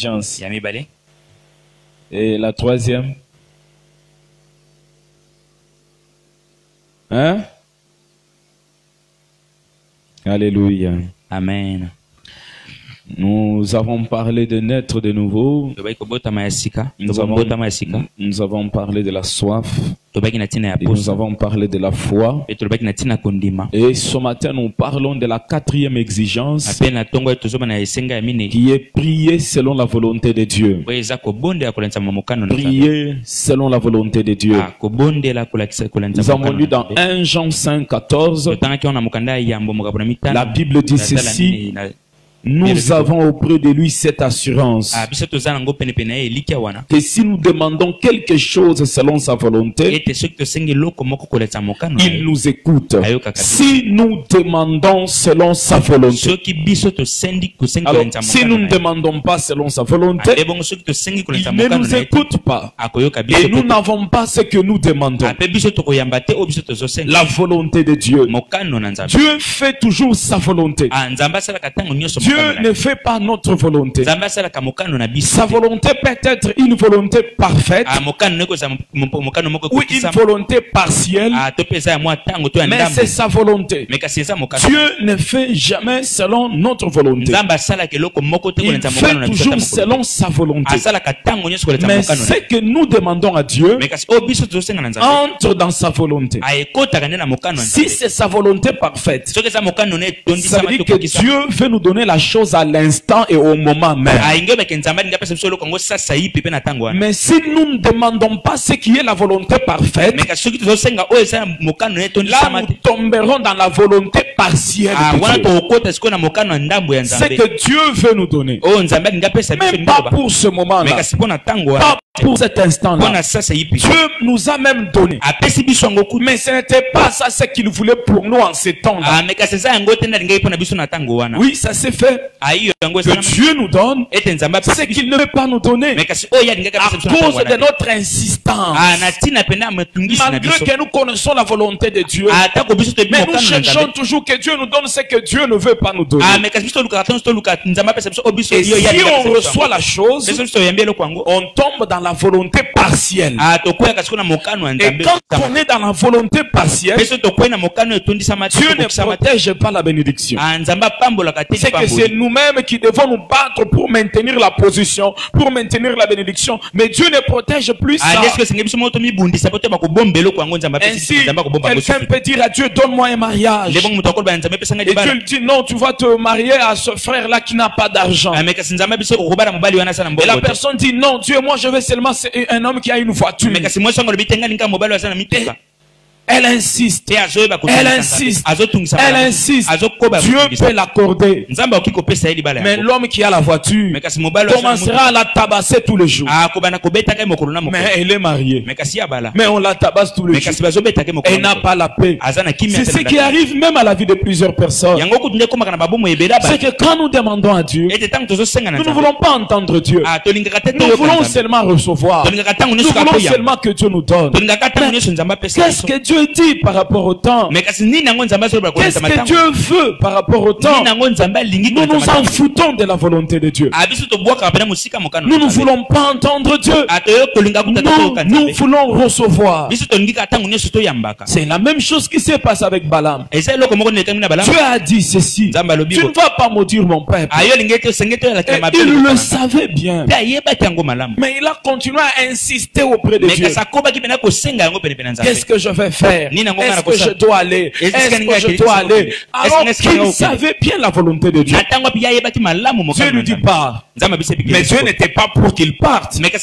Agence. Ya mibale. Et la troisième? Hein? Alléluia. Amen. Nous avons parlé de naître de nouveau. Nous avons parlé de la soif. Et nous avons parlé de la foi. Et ce matin, nous parlons de la quatrième exigence qui est prier selon la volonté de Dieu. Prier selon la volonté de Dieu. Nous avons lu dans 1 Jean 5,14. La Bible dit ceci. Nous avons auprès de lui cette assurance que si nous demandons quelque chose selon sa volonté, il nous écoute. Si nous demandons selon sa volonté, alors si nous ne demandons pas selon sa volonté, il ne nous écoute pas. Et nous n'avons pas ce que nous demandons. La volonté de Dieu. Dieu fait toujours sa volonté. Dieu ne fait pas notre volonté. Sa volonté peut être une volonté parfaite ou une volonté partielle, mais c'est sa volonté. Dieu ne fait jamais selon notre volonté. Il fait toujours selon sa volonté. Mais ce que nous demandons à Dieu entre dans sa volonté. Si c'est sa volonté parfaite, ça veut dire que Dieu veut nous donner la chose à l'instant et au moment même. Mais si nous ne demandons pas ce qui est la volonté parfaite, là nous tomberons dans la volonté partielle de Dieu. C'est que Dieu veut nous donner, mais pas pour ce moment-là, pas pour cet instant-là. Dieu nous a même donné, mais ce n'était pas ça ce qu'il voulait pour nous en ces temps-là. Oui, ça s'est fait. Que Dieu nous donne ce qu'il ne veut pas nous donner à cause de notre insistance. Malgré que nous connaissons la volonté de Dieu, mais nous cherchons toujours que Dieu nous donne ce que Dieu ne veut pas nous donner. Et si on reçoit la chose, on tombe dans la volonté partielle. Et quand on est dans la volonté partielle, Dieu ne protège pas la bénédiction. C'est que c'est nous-mêmes qui devons nous battre pour maintenir la position, pour maintenir la bénédiction. Mais Dieu ne protège plus ça. Ainsi, quelqu'un peut dire à Dieu, donne-moi un mariage. Et Dieu lui dit, non, tu vas te marier à ce frère-là qui n'a pas d'argent. Et la personne dit, non, Dieu, moi je veux seulement un homme qui a une voiture. Elle insiste, elle insiste, elle insiste. Dieu peut l'accorder. Mais l'homme qui a la voiture commencera à la tabasser tous les jours. Mais elle est mariée. Mais on la tabasse tous les jours. Elle n'a pas la paix. C'est ce qui arrive même à la vie de plusieurs personnes. C'est que quand nous demandons à Dieu, nous ne voulons pas entendre Dieu. Nous voulons seulement recevoir. Nous voulons seulement que Dieu nous donne. Qu'est-ce que Dieu dit par rapport au temps? Qu'est-ce que Dieu veut par rapport au temps? Nous nous en foutons de la volonté de Dieu. Nous ne voulons pas entendre Dieu. Nous voulons recevoir. C'est la même chose qui s'est passée avec Balaam. Dieu a dit ceci: tu ne vas pas maudire mon peuple. Et il le savait bien, mais il a continué à insister auprès de Dieu. Qu'est-ce que je vais faire? Est-ce que je dois aller? Est-ce que je dois aller? Alors qu'il savait bien la volonté de Dieu. Dieu lui dit pas. Mais Dieu n'était pas pour qu'il parte. Mais il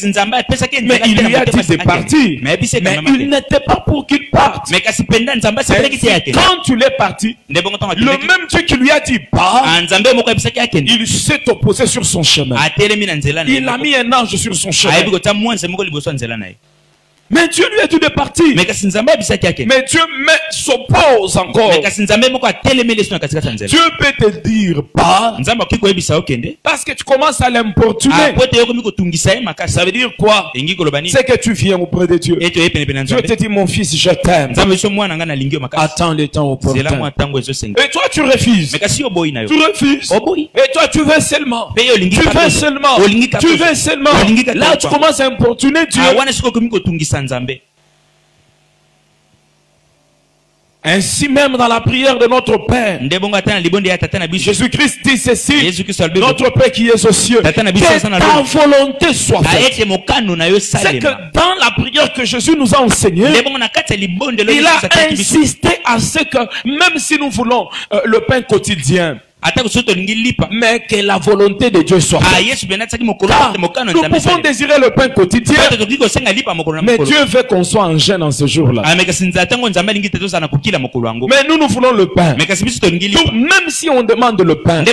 lui a dit de partir. Mais il n'était pas pour qu'il parte. Quand tu l'es parti, le même Dieu qui lui a dit pas, il s'est opposé sur son chemin. Il a mis un ange sur son chemin. Mais Dieu lui a dit de partir. Mais Dieu s'oppose encore. Dieu peut te dire pas. Parce que tu commences à l'importuner. Ça veut dire quoi? C'est que tu viens auprès de Dieu. Dieu te dit, mon fils, je t'aime. Attends le temps opportun. Et toi, tu refuses. Tu refuses. Et toi, tu veux seulement. Tu veux seulement. Tu veux seulement. Là, tu commences à importuner Dieu. Ainsi même dans la prière de notre Père, Jésus-Christ dit ceci: notre Père qui est aux cieux, que ta volonté soit faite. C'est que dans la prière que Jésus nous a enseignée, il a insisté à ce que même si nous voulons le pain quotidien, mais que la volonté de Dieu soit faite. Nous pouvons désirer le pain quotidien, mais Dieu veut qu'on soit en jeûne en ce jour-là. Mais nous voulons le pain. Donc, même si on demande le pain,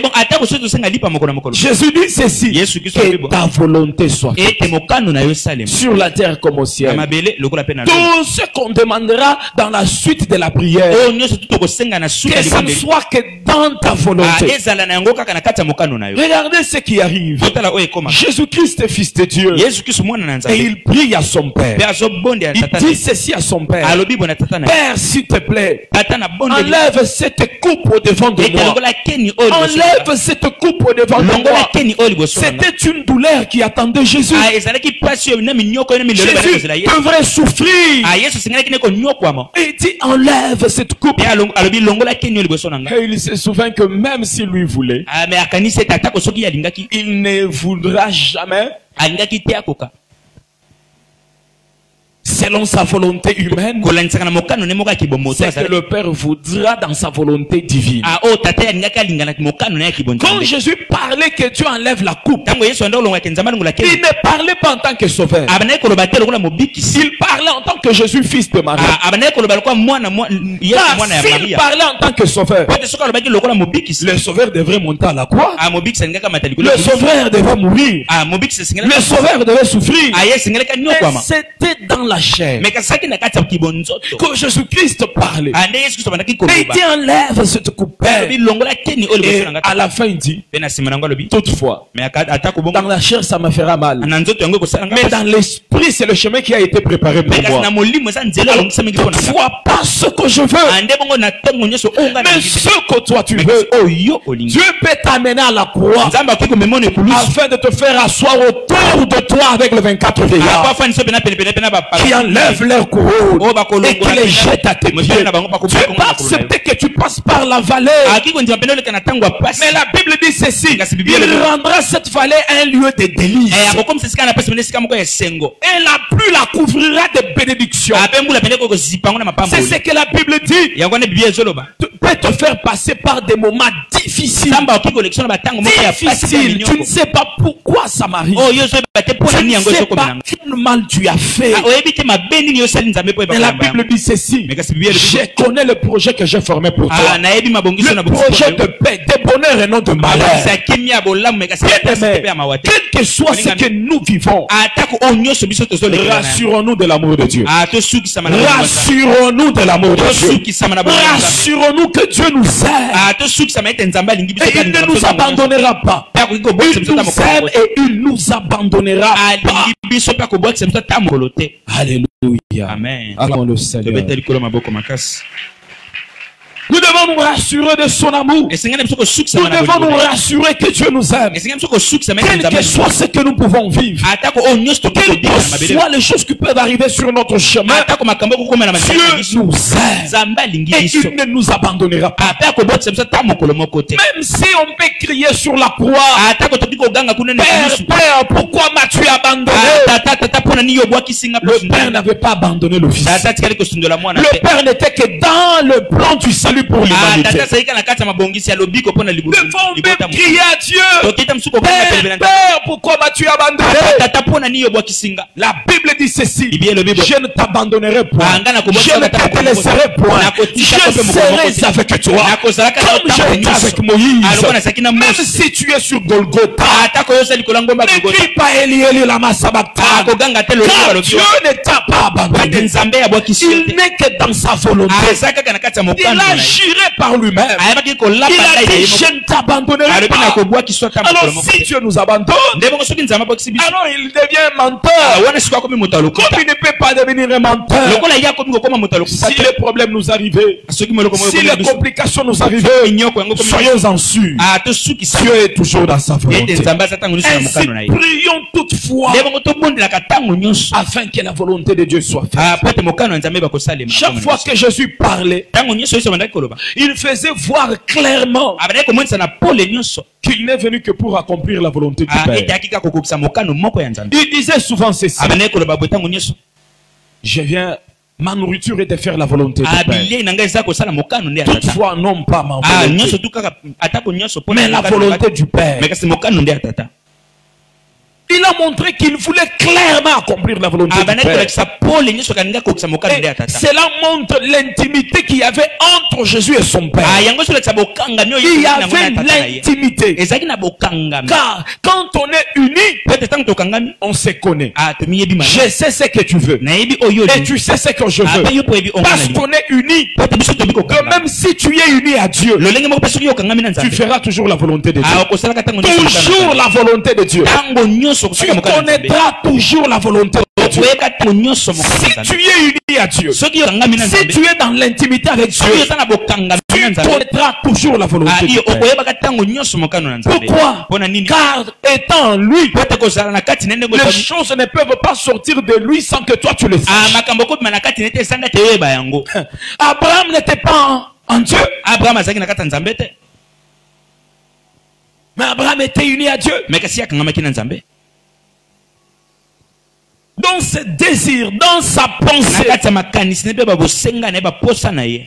Jésus dit ceci: que ta volonté soit faite sur la terre comme au ciel. Tout ce qu'on demandera dans la suite de la prière, que ce ne soit que dans ta volonté. Regardez ce qui arrive. Jésus-Christ est fils de Dieu. Et il prie à son Père. Il dit ceci à son Père: Père, s'il te plaît, enlève cette coupe au devant de moi. Enlève cette coupe au devant de moi. C'était une douleur qui attendait Jésus. Jésus devrait souffrir. Et il dit: enlève cette coupe. Et il se souvient que même s'il lui voulait, il ne voudra jamais selon sa volonté humaine, c'est que le Père voudra dans sa volonté divine. Quand Jésus parlait que Dieu enlève la coupe, il ne parlait pas en tant que sauveur. Il parlait en tant que Jésus, fils de Marie. S'il parlait en tant que sauveur, le sauveur devrait monter à la croix. Le sauveur devrait mourir. Le sauveur devait souffrir. Mais c'était dans la chair que Jésus-Christ parlait. Et il dit: enlève cette coupe. Et à la fin il dit: toutefois, dans la chair ça me fera mal, mais dans l'esprit c'est le chemin qui a été préparé pour moi. Toutefois, pas ce que je veux, mais ce que toi tu veux. Dieu peut t'amener à la croix afin de te faire asseoir autour de toi avec les 24 vieillards qui enlèvent leur couronne et qui les jettent à tes pieds. Dieu pas accepter que tu passes par la vallée. Mais la Bible dit ceci: il rendra cette vallée un lieu de délices. Et la pluie la couvrira de bénédictions. C'est ce que la Bible dit. Peut te faire passer par des moments difficiles. Tu ne sais pas pourquoi ça m'arrive. Tu ne sais pas quel mal tu as fait. Mais la Bible dit ceci: je connais le projet que j'ai formé pour toi. Le projet de paix, de bonheur et non de malheur. Quel que soit ce que nous vivons, rassurons-nous de l'amour de Dieu. Rassurons-nous de l'amour de Dieu. Rassurons-nous que Dieu nous aime. Et il ne nous abandonnera pas. Il nous aime et il nous abandonnera pas. Alléluia. Amen. Allons le Seigneur. Nous devons nous rassurer de son amour. Nous devons nous rassurer que Dieu nous aime. Quel que soit ce que nous pouvons vivre, quelles que soient les choses qui peuvent arriver sur notre chemin, Dieu nous aime et il ne nous abandonnera pas. Même si on peut crier sur la croix: Père, pourquoi m'as-tu abandonné? Le Père n'avait pas abandonné le Fils. Le Père n'était que dans le plan du salut pour l'humanité. Devant même crier à Dieu: Père, pourquoi m'as-tu abandonné? La Bible dit ceci: je ne t'abandonnerai point, je ne te laisserai point, je serai avec toi comme j'étais avec Moïse. Même si tu es sur Golgotha, ne crie pas Eli Eli lama sabachthani. Dieu ne t'a pas abandonné. Il n'est que dans sa volonté. Il a juré par lui-même. Il a dit je ne t'abandonnerai pas. Alors si Dieu nous abandonne, alors il devient menteur. Comme il ne peut pas devenir un menteur. Si les problèmes nous arrivaient, si les complications nous arrivaient, soyons-en sûrs. Dieu est toujours dans sa volonté. Ainsi, prions toutefois afin que la volonté de Dieu soit faite. Chaque fois que Jésus parlait, il faisait voir clairement qu'il n'est venu que pour accomplir la volonté du Père. Il disait souvent ceci: je viens, ma nourriture est de faire la volonté du Père. Toutefois, non pas ma volonté, mais la volonté du Père. Il a montré qu'il voulait clairement accomplir la volonté du Père. Cela montre l'intimité qu'il y avait entre Jésus et son Père. Il y avait l'intimité. Car quand on est unis, on se connaît. Je sais ce que tu veux et tu sais ce que je veux. Parce qu'on est unis, que même si tu es uni à Dieu, tu feras toujours la volonté de Dieu. Toujours la volonté de Dieu. Tu connaîtras toujours la volonté de Dieu. Si tu es uni à Dieu, si tu es dans l'intimité avec Dieu, tu connaîtras toujours la volonté de Dieu. Pourquoi? Car étant en lui, les choses ne peuvent pas sortir de lui sans que toi tu le saches. Abraham n'était pas en Dieu, mais Abraham était uni à Dieu. Dans ses désirs, dans sa pensée.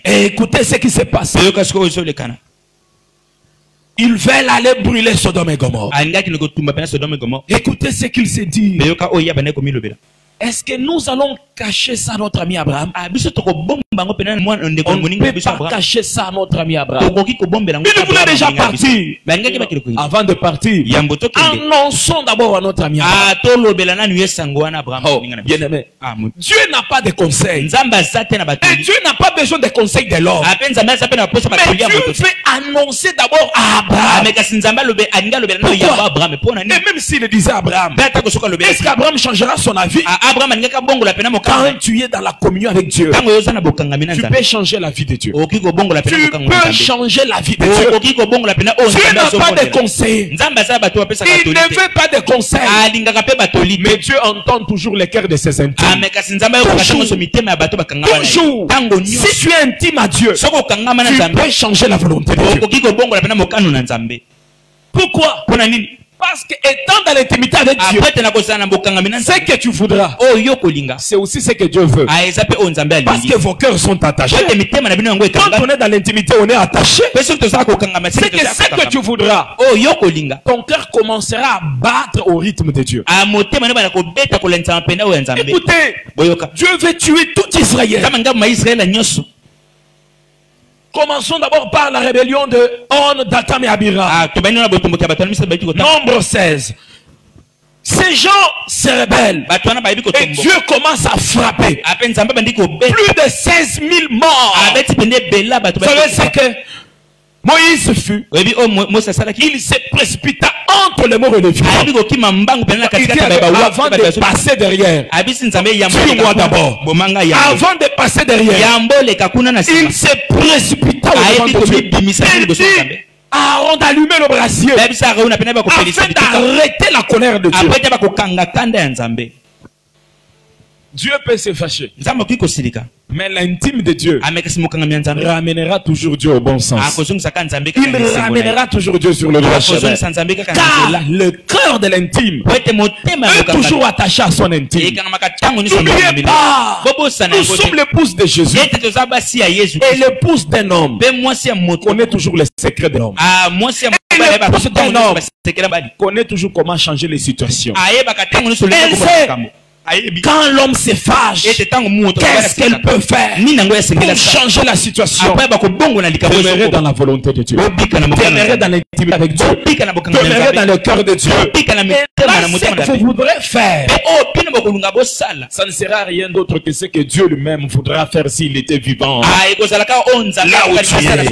Et écoutez ce qui s'est passé. Ils veulent aller brûler Sodome et Gomorrhe. Écoutez ce qu'il s'est dit. Est-ce que nous allons cacher ça à notre ami Abraham? On ne peut pas cacher ça à notre ami Abraham. Il voulait déjà partir. Avant de partir, annonçons d'abord à notre ami Abraham. Oh, bien-aimé, Dieu n'a pas de conseils. Et Dieu n'a pas besoin de conseils de l'homme. Mais Dieu veut annoncer d'abord à Abraham. Pourquoi? Et même s'il disait à Abraham, est-ce qu'Abraham changera son avis? Quand tu es dans la communion avec Dieu, tu peux changer la vie de Dieu. Tu peux changer la vie de Dieu. Dieu n'a pas de conseils. Il ne veut pas de conseils. Mais Dieu entend toujours les cœurs de ses intimes. Toujours. Si tu es intime à Dieu, tu peux changer la volonté de Dieu. Pourquoi? Parce que étant dans l'intimité avec Dieu, ce que tu voudras, c'est aussi ce que Dieu veut. Parce que vos cœurs sont attachés. Quand on est dans l'intimité, on est attaché. C'est que ce que tu voudras, ton cœur commencera à battre au rythme de Dieu. Écoutez, Dieu veut tuer tout Israël. Commençons d'abord par la rébellion de On, Datam et Abiram. Nombre 16. Ces gens se rebellent. Et Dieu commence à frapper. Plus de 16 000 morts. Vous savez ce que Moïse fut? Il se précipita entre les morts et les vivants. Il dit avant de passer derrière, tue-moi d'abord. Avant de passer derrière, il se précipita au devant de Dieu. Aaron d'allumer le brasier afin d'arrêter la colère de Dieu. Dieu peut se fâcher, mais l'intime de Dieu ramènera toujours Dieu au bon sens. Il ramènera toujours Dieu sur le droit chemin. Car le cœur de l'intime est toujours attaché à son intime. N'oubliez pas, nous sommes l'épouse de Jésus et l'épouse d'un homme connaît toujours les secrets de l'homme. L'épouse d'un homme connaît toujours comment changer les situations. Elle sait Quand l'homme se fâche, qu'est-ce qu'elle peut faire pour changer la situation? Demeurer dans la volonté de Dieu. Demeurer dans l'intimité avec Dieu. Demeurer dans le cœur de Dieu. Et là, ce que vous voudrez faire, ça ne sera rien d'autre que ce que Dieu lui-même voudra faire s'il était vivant. Là où tu es.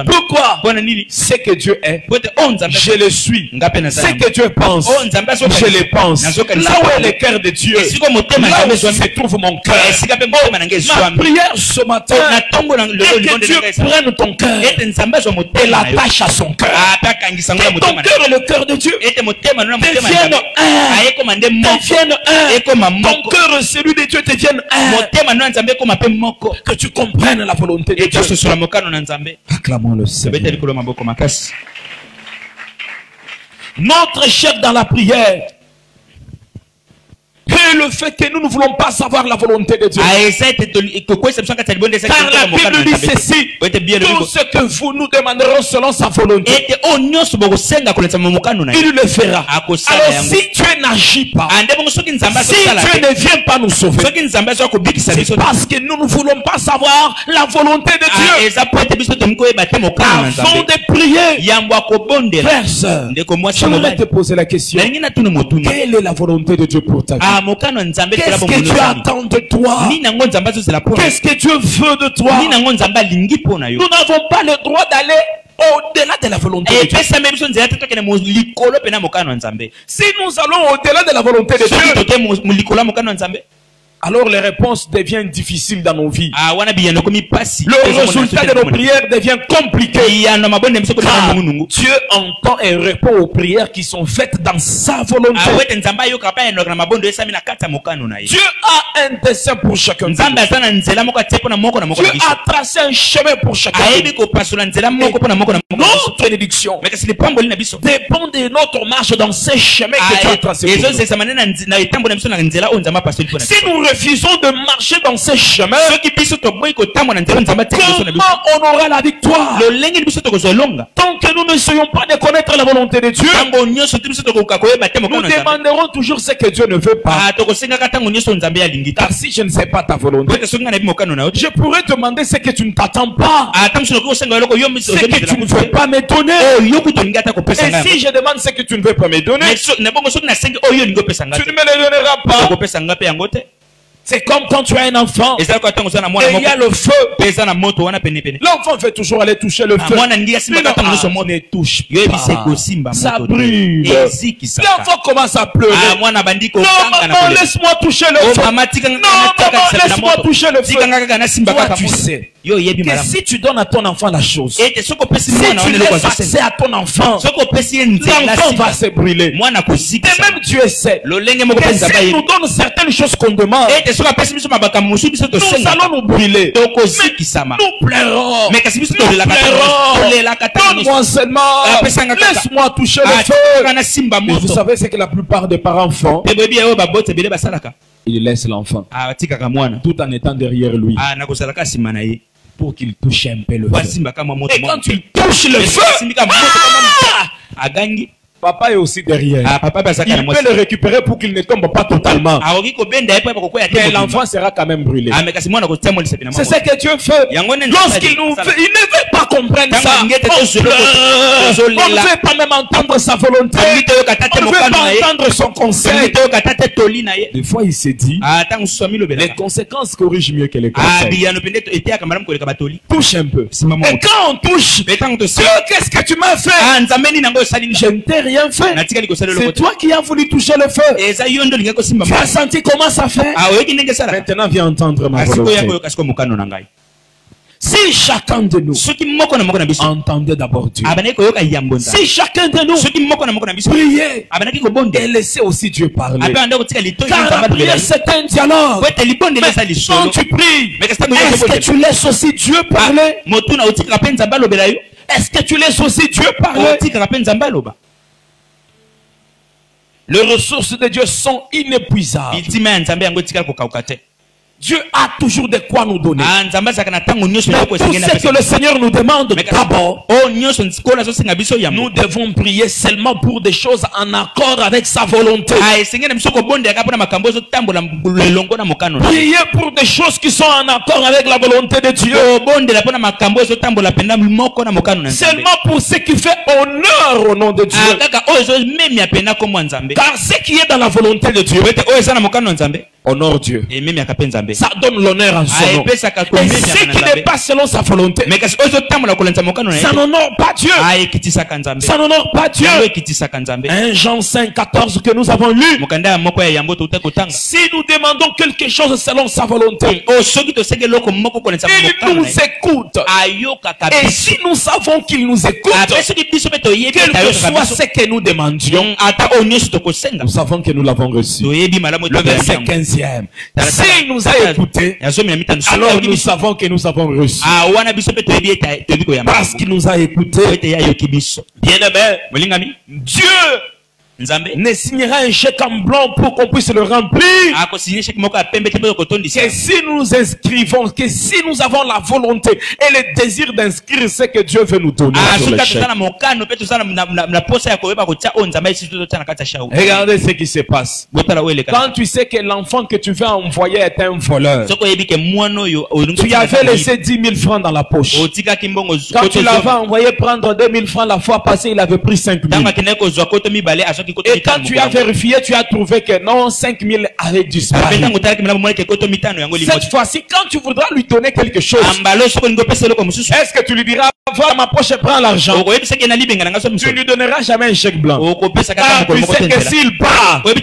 Pourquoi? Ce que Dieu est, je le suis. Ce que Dieu pense, je le pense. Là où est le cœur de Dieu, là où se trouve mon cœur. Ma prière ce matin est que Dieu prenne ton cœur et l'attache à son cœur. Que ton cœur et le cœur de Dieu deviennent un. Deviennent un. Ton cœur et celui de Dieu deviennent un. Que tu comprennes la volonté de Dieu. Acclamons le Seigneur. Notre chef dans la prière et le fait que nous ne voulons pas savoir la volonté de Dieu. Car la Bible dit ceci: tout ce que vous nous demanderons selon sa volonté, il le fera. Alors si Dieu n'agit pas, si Dieu ne vient pas nous sauver, c'est parce que nous ne voulons pas savoir la volonté de Dieu. Avant de prier, frère, sœur, je voudrais te poser la question: quelle est la volonté de Dieu pour ta vie? Qu'est-ce que Dieu attend de toi? Qu'est-ce que Dieu veut de toi? Nous n'avons pas le droit d'aller au-delà de la volonté de Dieu. Si nous allons au-delà de la volonté de Dieu, alors les réponses deviennent difficiles dans nos vies. Le résultat de nos prières devient compliqué. Car Dieu entend et répond aux prières qui sont faites dans sa volonté. Dieu a un dessein pour chacun de nous. Dieu a tracé un chemin pour chacun de nous. Notre bénédiction dépend de notre marche dans ce chemin que Dieu a tracé pour nous. Si nous refusons de marcher dans ce chemin, comment on aura la victoire? Tant que nous ne soyons pas de connaître la volonté de Dieu, nous demanderons toujours ce que Dieu ne veut pas. Car si je ne sais pas ta volonté, je pourrais demander ce que tu ne t'attends pas, ce que tu ne veux pas me donner. Et si je demande ce que tu ne veux pas me donner, tu ne me le donneras pas. C'est comme quand tu as un enfant et il y a le feu. L'enfant veut toujours aller toucher le feu. Ne touche pas. Ça brûle. L'enfant commence à pleurer. Non, maman, laisse-moi toucher le feu. Non, maman, laisse-moi toucher le feu. Toi, tu sais que si tu donnes à ton enfant la chose, si tu laisses accès à ton enfant, l'enfant va se brûler. Et même Dieu sait que si nous donne certaines choses qu'on demande, nous allons nous brûler. Nous pleurons. Donne-moi seulement. Laisse-moi toucher le feu. Mais vous savez ce que la plupart des parents font? Ils laissent l'enfant tout en étant derrière lui pour qu'il touche un peu le feu. Et quand tu touches le feu, papa est aussi derrière. Il peut le récupérer pour qu'il ne tombe pas totalement. Mais l'enfant sera quand même brûlé. C'est ce que Dieu fait. Lorsqu'il nous fait, il ne veut pas comprendre ça. On ne veut pas même entendre sa volonté. On ne veut pas entendre son conseil. Des fois, il s'est dit, les conséquences corrigent mieux que les conseils. Touche un peu. Et quand on touche, Dieu, qu'est-ce que tu m'as fait? Je ne t'ai rien fait. C'est toi qui as voulu toucher le feu. Tu as senti comment ça fait? Maintenant, viens entendre ma volonté. Si chacun de nous entendait d'abord Dieu, si chacun de nous priait et laissait aussi Dieu parler, car la prière c'est un dialogue. Mais quand tu pries, est-ce que tu laisses aussi Dieu parler? Est-ce que tu laisses aussi Dieu parler? Les ressources de Dieu sont inépuisables. Dieu a toujours de quoi nous donner. Mais tout ce que le Seigneur nous demande d'abord, nous devons prier seulement pour des choses en accord avec sa volonté. Priez pour des choses qui sont en accord avec la volonté de Dieu. Seulement pour ce qui fait honneur au nom de Dieu. Car ce qui est dans la volonté de Dieu honore Dieu. Ça donne l'honneur en son nom. Et ce qui n'est pas selon sa volonté, ça n'honore pas Dieu. Ça n'honore pas Dieu. 1 Jean 5, 14 que nous avons lu. Si nous demandons quelque chose selon sa volonté, il nous écoute. Et si nous savons qu'il nous écoute, quel que soit ce que nous demandions, nous savons que nous l'avons reçu. Le verset 15. S'il nous a écoutés, alors nous savons que nous avons reçu. Parce qu'il nous a écoutés. Bien-aimé, Dieu ne signera un chèque en blanc pour qu'on puisse le remplir. Que si nous nous inscrivons, que si nous avons la volonté et le désir d'inscrire ce que Dieu veut nous donner sur le chèque. Regardez ce qui se passe. Quand tu sais que l'enfant que tu veux envoyer est un voleur, tu avais laissé 10 000 francs dans la poche. Quand tu l'avais envoyé prendre 2 000 francs la fois passée, il avait pris 5 000. Et quand tu as vérifié, tu as trouvé que non, 5 000 avaient disparu. Cette fois-ci, quand tu voudras lui donner quelque chose, est-ce que tu lui diras, voilà ma poche et prends l'argent? Tu ne lui donneras jamais un chèque blanc. Car tu sais que s'il part, il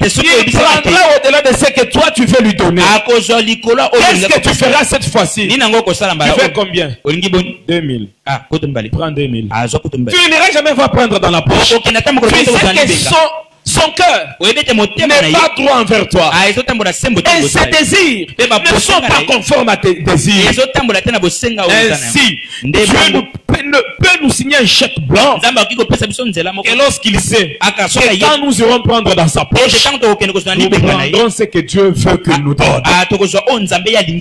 prendra au-delà de ce que toi tu veux lui donner. Qu'est-ce que tu feras cette fois-ci? Tu fais combien? 2 000. Prends 2 000. Tu n'iras jamais voir prendre dans la poche. Tu sais que son cœur n'est pas droit envers toi. Et ses désirs ne sont pas conformes à tes désirs. Ainsi, Dieu peut nous signer un chèque blanc. Et lorsqu'il sait que quand nous irons prendre dans sa poche, nous prendrons ce que Dieu veut qu'il nous donne.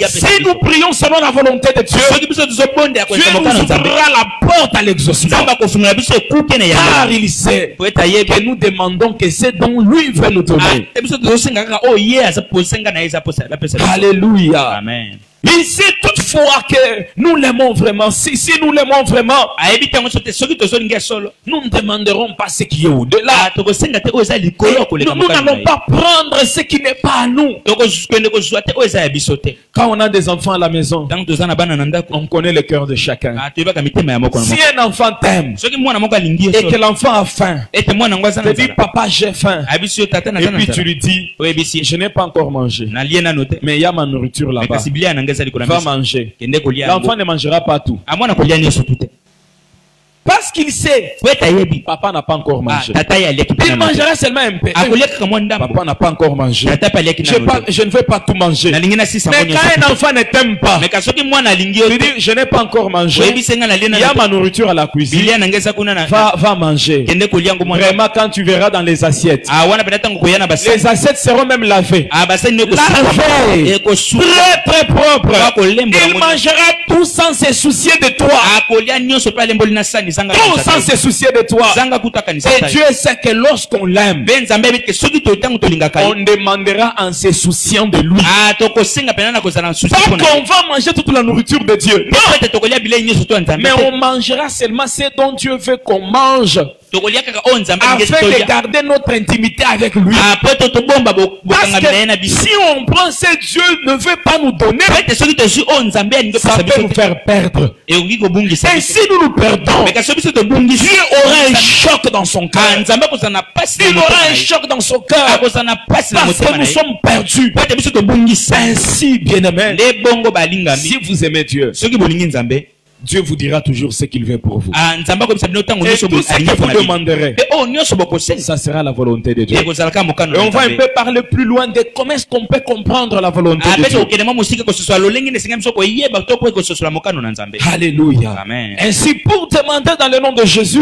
Si nous prions selon la volonté de Dieu, Dieu nous ouvrira la porte à l'exaucement. Car il sait que nous demandons que c'est dont lui veut nous donner. Alléluia. Amen. Il sait toutefois que nous l'aimons vraiment. Si nous l'aimons vraiment, nous ne demanderons pas ce qui est au-delà. Nous n'allons pas prendre ce qui n'est pas à nous. Quand on a des enfants à la maison, on connaît le cœur de chacun. Si un enfant t'aime et que l'enfant a faim, te dit papa j'ai faim, et puis tu lui dis je n'ai pas encore mangé, mais il y a ma nourriture là-bas, va manger. L'enfant ne mangera pas tout. Parce qu'il sait, papa n'a pas encore mangé. Il mangera seulement un peu. Papa n'a pas encore mangé. Je ne veux pas tout manger. Mais quand un enfant ne t'aime pas, il dit je n'ai pas encore mangé, il y a ma nourriture à la cuisine, va manger. Vraiment, quand tu verras dans les assiettes, les assiettes seront même lavées. Lavées, très propres. Il mangera tout sans se soucier de toi. Tout sans se soucier de toi. Et Dieu sait que lorsqu'on l'aime, on demandera en se souciant de lui. Pas qu'on va manger toute la nourriture de Dieu. Non. Mais on mangera seulement ce dont Dieu veut qu'on mange, afin de garder notre intimité avec lui. Parce que si on prend ce que Dieu ne veut pas nous donner, ça peut nous faire perdre. Et si nous nous perdons, Dieu aura un choc dans son cœur. Il aura un choc dans son cœur parce que nous sommes perdus. Ainsi, bien-aimés, si vous aimez Dieu, Dieu vous dira toujours ce qu'il veut pour vous. Et tout ce que vous demanderez, ça sera la volonté de Dieu. Et on va un peu parler plus loin de comment est-ce qu'on peut comprendre la volonté de Dieu. Alléluia. Amen. Ainsi, pour demander dans le nom de Jésus,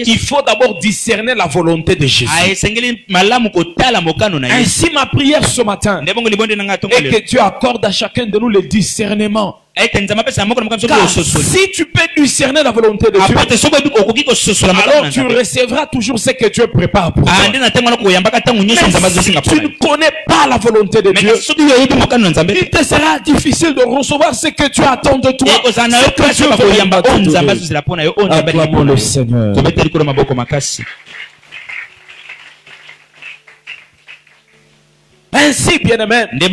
il faut d'abord discerner la volonté de Jésus. Ainsi, ma prière ce matin est que Dieu accorde à chacun de nous le discernement. Car si tu peux discerner la volonté de Dieu, alors tu recevras toujours ce que Dieu prépare pour toi. Mais si tu ne connais pas la volonté de Dieu, il te sera difficile de recevoir ce que Dieu attend de toi. Acclamons le Seigneur. Ainsi, bien-aimés, nous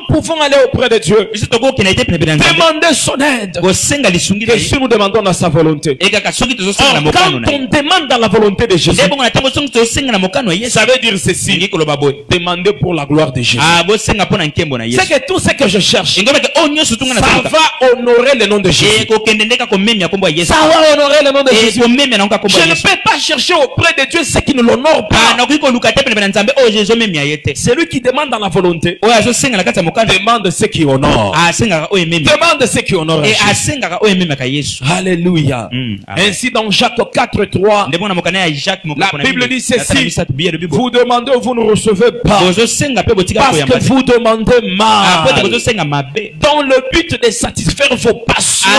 pouvons aller auprès de Dieu, demander son aide, que si nous demandons dans sa volonté. Or, quand on demande dans la volonté de Jésus, ça veut dire ceci: demander pour la gloire de Jésus. C'est que tout ce que je cherche, ça va honorer le nom de Jésus. Ça va honorer le nom de Jésus. Je ne peux pas chercher auprès de Dieu ce qui ne l'honore pas. Celui qui demande dans la volonté demande ce qui honore. Demande ce qui honore. Alléluia. Ainsi dans Jacques 4:3, la Bible dit ceci: vous demandez, vous ne recevez pas, parce que vous demandez mal, dans le but de satisfaire vos passions.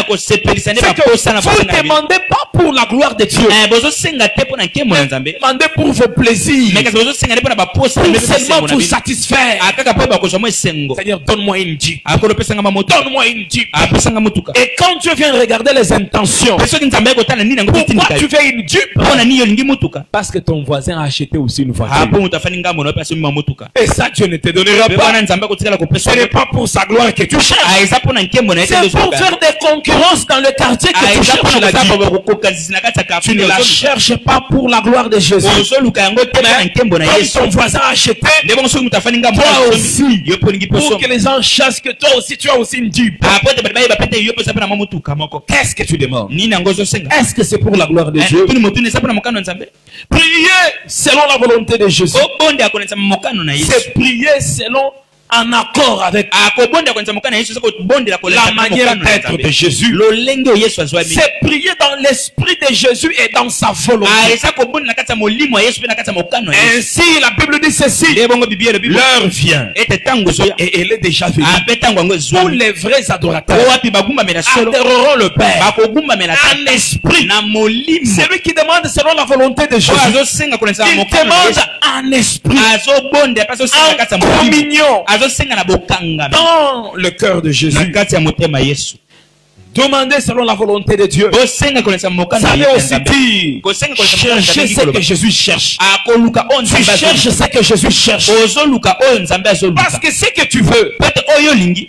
Vous ne demandez pas pour la gloire de Dieu, demandez pour vos plaisirs, pour seulement vous satisfaire. C'est-à-dire, donne-moi une Jeep. Donne-moi une Jeep. Et quand Dieu vient regarder les intentions, pourquoi tu veux une Jeep? Parce que ton voisin a acheté aussi une voiture. Et ça, Dieu ne te donnera pas. Ce n'est pas pour sa gloire que tu cherches. C'est pour faire des concurrences dans le quartier que tu cherches la Jeep. Tu ne la cherches pas pour la gloire de Jésus. Mais comme ton voisin a acheté, toi aussi, pour que les gens sachent que toi aussi tu as aussi une Jeep. Qu'est-ce que tu demandes? Est-ce que c'est pour la gloire de Dieu? Prier selon la volonté de Jésus, c'est prier selon en accord avec la manière d'être de Jésus. C'est prier dans l'esprit de Jésus et dans sa volonté. Ainsi, la Bible dit ceci: l'heure vient et elle est déjà venue où les vrais adorateurs adoreront le Père en esprit. Celui qui demande selon la volonté de Jésus, il demande en esprit, en communion dans le cœur de Jésus. Demander selon la volonté de Dieu, ça veut aussi dire chercher ce que Jésus cherche. Tu cherches ce que Jésus cherche, parce que ce que tu veux,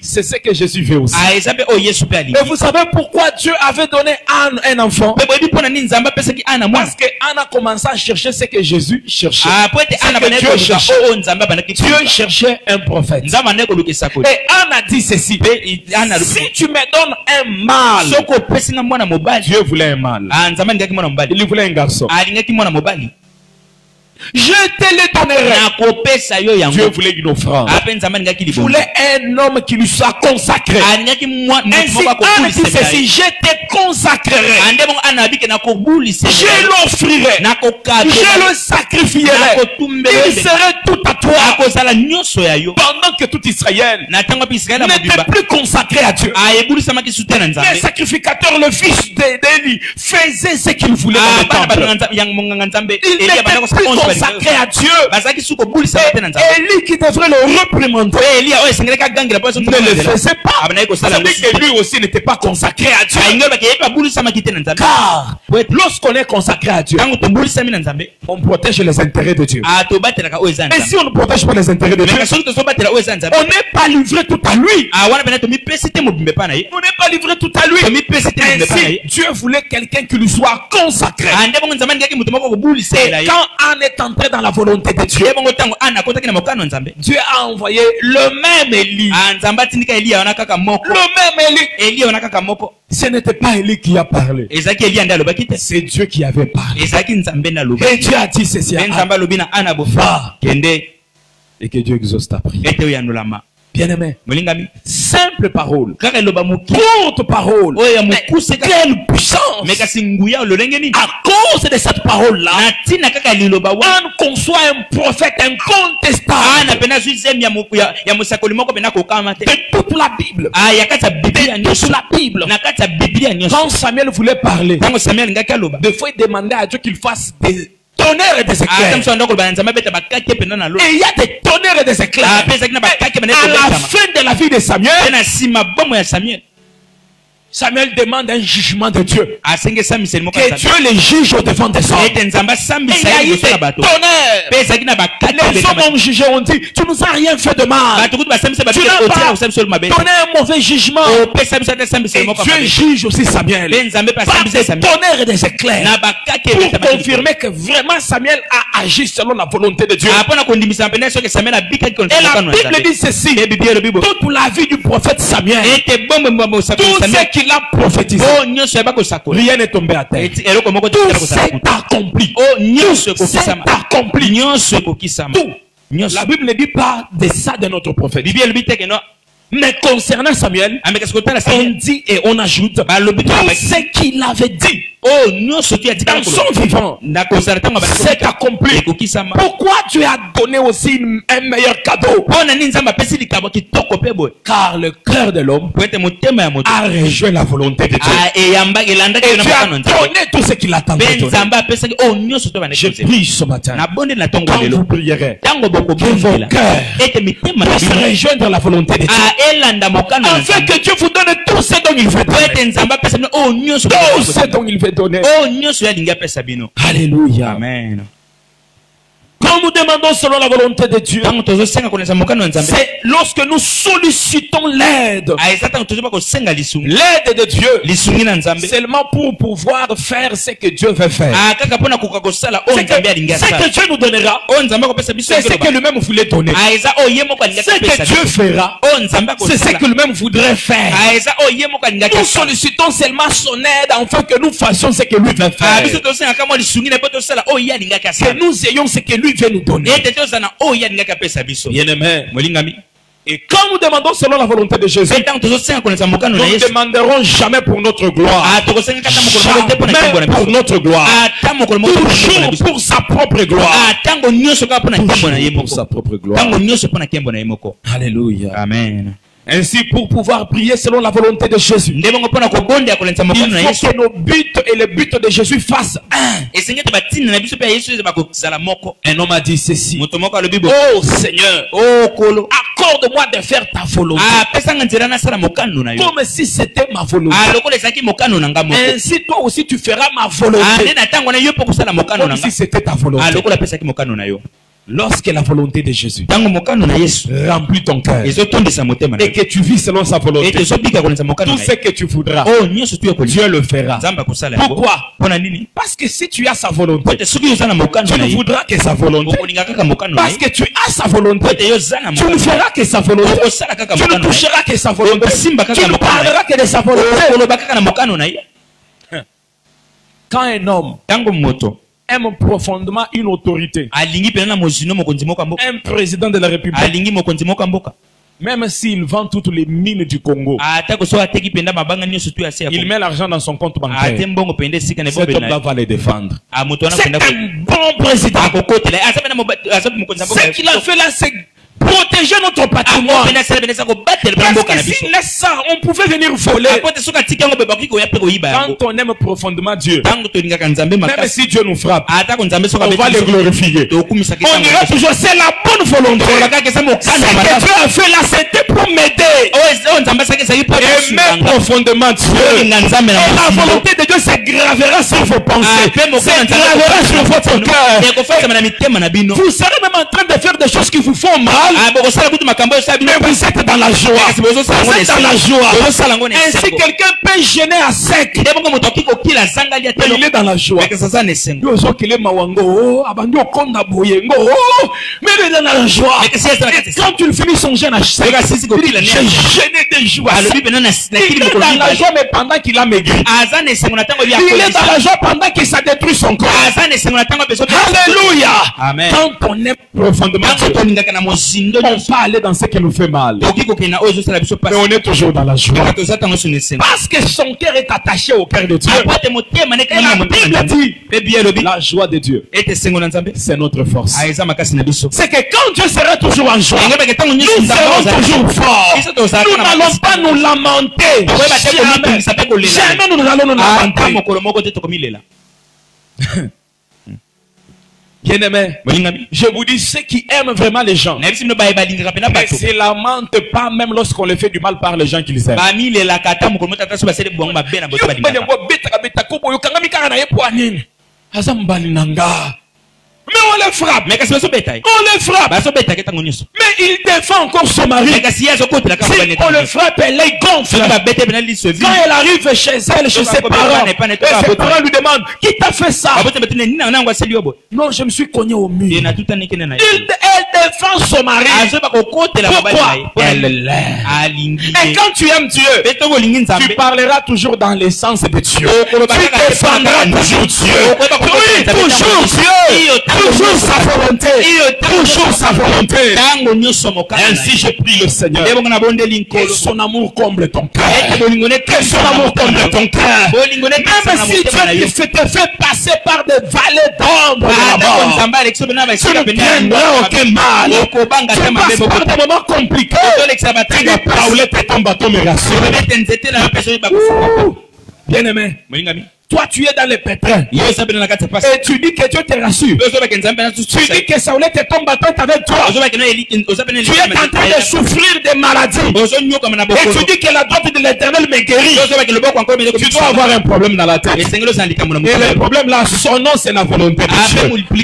c'est ce que Jésus veut aussi. Et vous savez pourquoi Dieu avait donné Anne un enfant? Parce que Anne a commencé à chercher ce que Jésus cherchait. Dieu cherchait un prophète. Et Anne a dit ceci: si tu me donnes un mal, Dieu voulait un mâle. Il voulait un garçon. Je te le donnerai. Dieu voulait une offrande. Il voulait un homme qui lui soit consacré. Ainsi, Anne dit ceci: je te consacrerai, je l'offrirai, je le sacrifierai, il serait tout à toi. Pendant que tout Israël n'était plus consacré à Dieu, les sacrificateurs, le fils d'Élie, faisaient ce qu'il voulait dans le temple. Il n'était plus consacré à Dieu. Élie, qui devrait le réprimander, ne le faisait pas. C'est-à-dire que lui aussi n'était pas consacré à Dieu. Car lorsqu'on est consacré à Dieu, on protège les intérêts de Dieu. Et si on ne protège pas les intérêts de Dieu, on n'est pas livré tout à lui. On n'est pas livré tout à lui. Ainsi, Dieu voulait quelqu'un qui lui soit consacré. Et quand Anne est est entré dans la volonté de Dieu, Dieu a envoyé le même Élie. Le même Élie. Ce n'était pas Élie qui a parlé. C'est Dieu qui avait parlé. Et Dieu a dit ceci à Anna. Va. Et que Dieu exauce ta prière. Bien-aimé, simple parole, courte parole, mais quelle puissance! À cause de cette parole-là, on conçoit un prophète incontestable de toute la Bible. De la Bible. Quand Samuel voulait parler, des fois il demandait à Dieu qu'il fasse des tonnerres et des éclairs. Et il y a des tonnerres et des éclairs. À la fin de la vie de Samuel, Samuel demande un jugement de Dieu. Que Dieu les juge au devant des hommes. Et il y a eu des tonnerres. Les hommes ont jugé, ont dit, tu nous as rien fait de mal. Tu n'as pas donné un mauvais jugement. Et Dieu juge aussi Samuel par des tonnerres et des éclairs pour confirmer que vraiment Samuel a agi selon la volonté de Dieu. Et la Bible dit ceci: toute la vie du prophète Samuel, tout ce qu'il a prophétisé, rien n'est tombé à terre. Tout s'est accompli. Tout s'est accompli. Tout. La Bible ne dit pas de ça de notre prophète. Mais concernant Samuel, on dit et on ajoute tout ce qu'il avait dit dans son vivant c'est accompli. Pourquoi Dieu a donné aussi un meilleur cadeau? Car le cœur de l'homme a rejoint la volonté de Dieu. Et Dieu a donné tout ce qu'il attendait. Je prie ce matin, quand vous prierez, que vos cœurs puissent rejoindre la volonté de Dieu, afin que Dieu vous donne tout ce dont il veut donner. Tout ce dont il veut donner. Alléluia. Amen. Quand nous demandons selon la volonté de Dieu, c'est lorsque nous sollicitons l'aide de Dieu, seulement pour pouvoir faire ce que Dieu veut faire. Ce que Dieu nous donnera, c'est ce que lui-même voulait donner. Ce que Dieu fera, c'est ce que lui-même voudrait faire. Nous sollicitons seulement son aide afin que nous fassions ce que lui veut faire. Que nous ayons ce que lui veut nous donner. Bien-aimé. Et quand nous demandons selon la volonté de Jésus, nous ne demanderons jamais pour notre gloire. Jamais pour notre gloire. Toujours pour sa propre gloire. Toujours pour sa propre gloire. Alléluia. Amen. Ainsi, pour pouvoir prier selon la volonté de Jésus, il faut que nos buts et les buts de Jésus fassent un. Un homme a dit ceci: oh Seigneur, accorde-moi de faire ta volonté comme si c'était ma volonté. Ainsi toi aussi tu feras ma volonté comme si c'était ta volonté. Lorsque la volonté de Jésus remplit ton cœur et que tu vis selon sa volonté, tout ce que tu voudras, Dieu le fera. Pourquoi? Parce que si tu as sa volonté, tu ne voudras que sa volonté. Parce que tu as sa volonté, tu ne feras que sa volonté. Tu ne toucheras que sa volonté. Tu ne parleras que de sa volonté. Quand un homme aime profondément une autorité, un président de la République, même s'il vend toutes les mines du Congo, il met l'argent dans son compte bancaire, cet homme-là va les défendre. C'est un bon président. Ce qu'il a fait là, c'est protéger notre patrimoine. Parce que s'il laisse ça, on pouvait venir voler. Quand on aime profondément Dieu, même si Dieu nous frappe, on va le glorifier. On dira toujours, c'est la bonne volonté. Ce que Dieu a fait là, c'était pour m'aider. Aimer profondément Dieu. Et la volonté de Dieu se gravera sur vos pensées, se gravera sur votre cœur. Vous serez même en train de faire des choses qui vous font mal. mais vous êtes dans la joie. Vous êtes dans la joie. Ainsi quelqu'un peut gêner à sec, mais il est dans la joie. Mais il est dans la joie. Et quand tu finis son jeûne à sec, j'ai gêné des joies. Il est dans la joie, mais pendant qu'il a maigri. Il est dans la joie pendant qu'il s'est détruit son corps. Alléluia. Amen. Quand on aime profondément Dieu, on peut aller dans ce qui nous fait mal. Mais on est toujours dans la joie. Parce que son cœur est attaché au cœur de Dieu. Et la Bible dit, la joie de Dieu, c'est notre force. C'est que quand Dieu sera toujours en joie, nous serons toujours forts. Nous n'allons pas nous lamenter. Jamais nous allons nous lamenter. Bien-aimé, je vous dis, ceux qui aiment vraiment les gens ne se lamentent pas même lorsqu'on les fait du mal par les gens qu'ils aiment. Mais on les frappe. On les frappe. Mais il défend encore son mari. Si on le frappe, elle est gonfle. Quand elle arrive chez elle, chez ses parents, et ses parents lui demandent, qui t'a fait ça? Non, je me suis cogné au mur. Elle défend son mari. Pourquoi? Elle l'aime. Et quand tu aimes Dieu, tu parleras toujours dans l'essence de Dieu. Tu défendras toujours Dieu. Oui, toujours Dieu. Toujours sa volonté. Toujours sa volonté. Ainsi je prie le Seigneur. Que son amour comble ton cœur. Que son amour comble ton cœur. Même si Dieu te fait passer par des vallées d'ombre de la mort, tu ne tiendras aucun mal. Tu passes par des moments compliqués. Tu dis Paulette et ton bâton me rassure. Bien-aimé, toi tu es dans les pétrins et tu dis que Dieu te rassure. Tu dis que Saoulette et ton bâton est avec toi. Tu es en train de souffrir des maladies et tu dis que la droite de l'Éternel me guérit. Tu dois avoir un problème dans la tête. Et le problème là, son nom c'est la volonté de Dieu. Le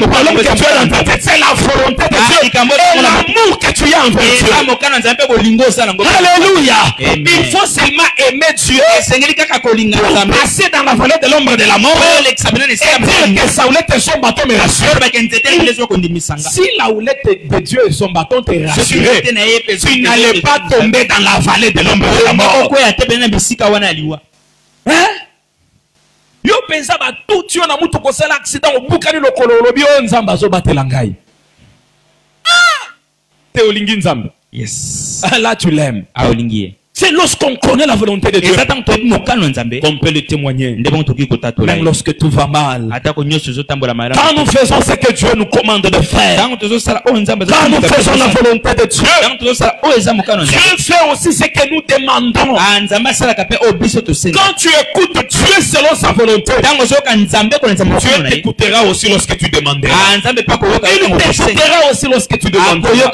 problème que tu as dans ta tête, c'est la volonté de Dieu et l'amour que tu as envers Dieu. Alléluia. Il faut seulement aimer Dieu pour passer dans la vallée de l'ombre de la mort et dire que sa houlette et son bâton me rassurent. Si la houlette de Dieu et son bâton te rassurent, tu n'allais pas tomber dans la vallée de l'ombre de la mort. Hein? Yo pensa ba tout tu na mutu ko sala accident au bukani lokolo lobi o nzamba zo batela ngai. Ah! Te olingi nzamba. Yes. Là tu l'aimes. Ah olingi. C'est lorsqu'on connaît la volonté de Dieu qu'on peut le témoigner. Même lorsque tout va mal. Quand nous faisons ce que Dieu nous commande de faire. Quand nous faisons la volonté de Dieu. Dieu fait aussi ce que nous demandons. Quand tu écoutes Dieu selon sa volonté, Dieu t'écoutera aussi lorsque tu demanderas. Il t'écoutera aussi lorsque tu demanderas.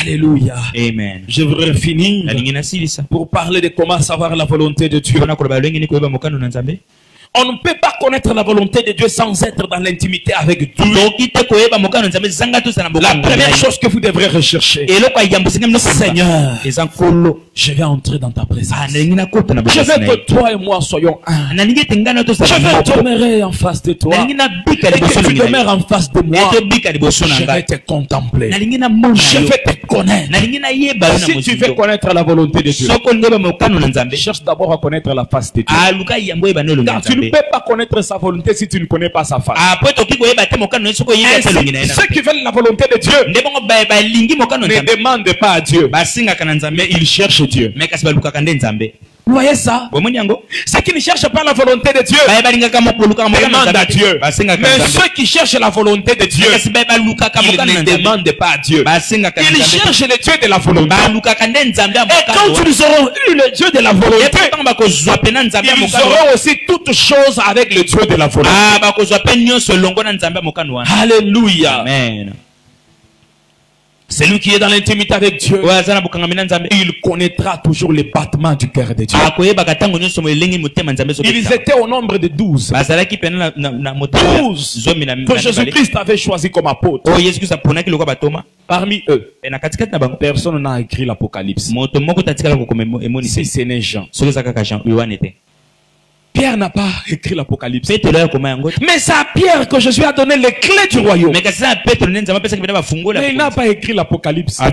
Alléluia. Amen. Je voudrais finir pour parler de comment savoir la volonté de Dieu. On ne peut pas connaître la volonté de Dieu sans être dans l'intimité avec Dieu. La première chose que vous devrez rechercher, Seigneur, je vais entrer dans ta présence. Je veux que toi et moi soyons un. Je veux demeurer en face de toi. Et que tu demeures en face de moi. Je vais te contempler. Je vais te connaître. Si tu veux connaître la volonté de Dieu, cherche d'abord à connaître la face de Dieu. Car tu ne peux pas connaître sa volonté si tu ne connais pas sa face. Ceux qui veulent la volonté de Dieu ne demandent pas à Dieu, mais ils cherchent Dieu. Vous voyez ça? Ceux qui ne cherchent pas la volonté de Dieu demandent à Dieu. Mais ceux qui cherchent la volonté de Dieu, ils ne demandent pas à Dieu. Ils cherchent le Dieu de la volonté. Et quand ils auront eu le Dieu de la volonté, ils auront aussi toutes choses avec le Dieu de la volonté. Alléluia. Amen. Celui qui est dans l'intimité avec Dieu, il connaîtra toujours les battements du cœur de Dieu. Ils étaient au nombre de 12. 12 que Jésus-Christ avait choisi comme apôtres. Parmi eux, personne n'a écrit l'Apocalypse. Si ce n'est Jean. Pierre n'a pas écrit l'Apocalypse. Mais c'est à Pierre que Jésus a donné les clés du royaume. Mais il n'a pas écrit l'Apocalypse. Car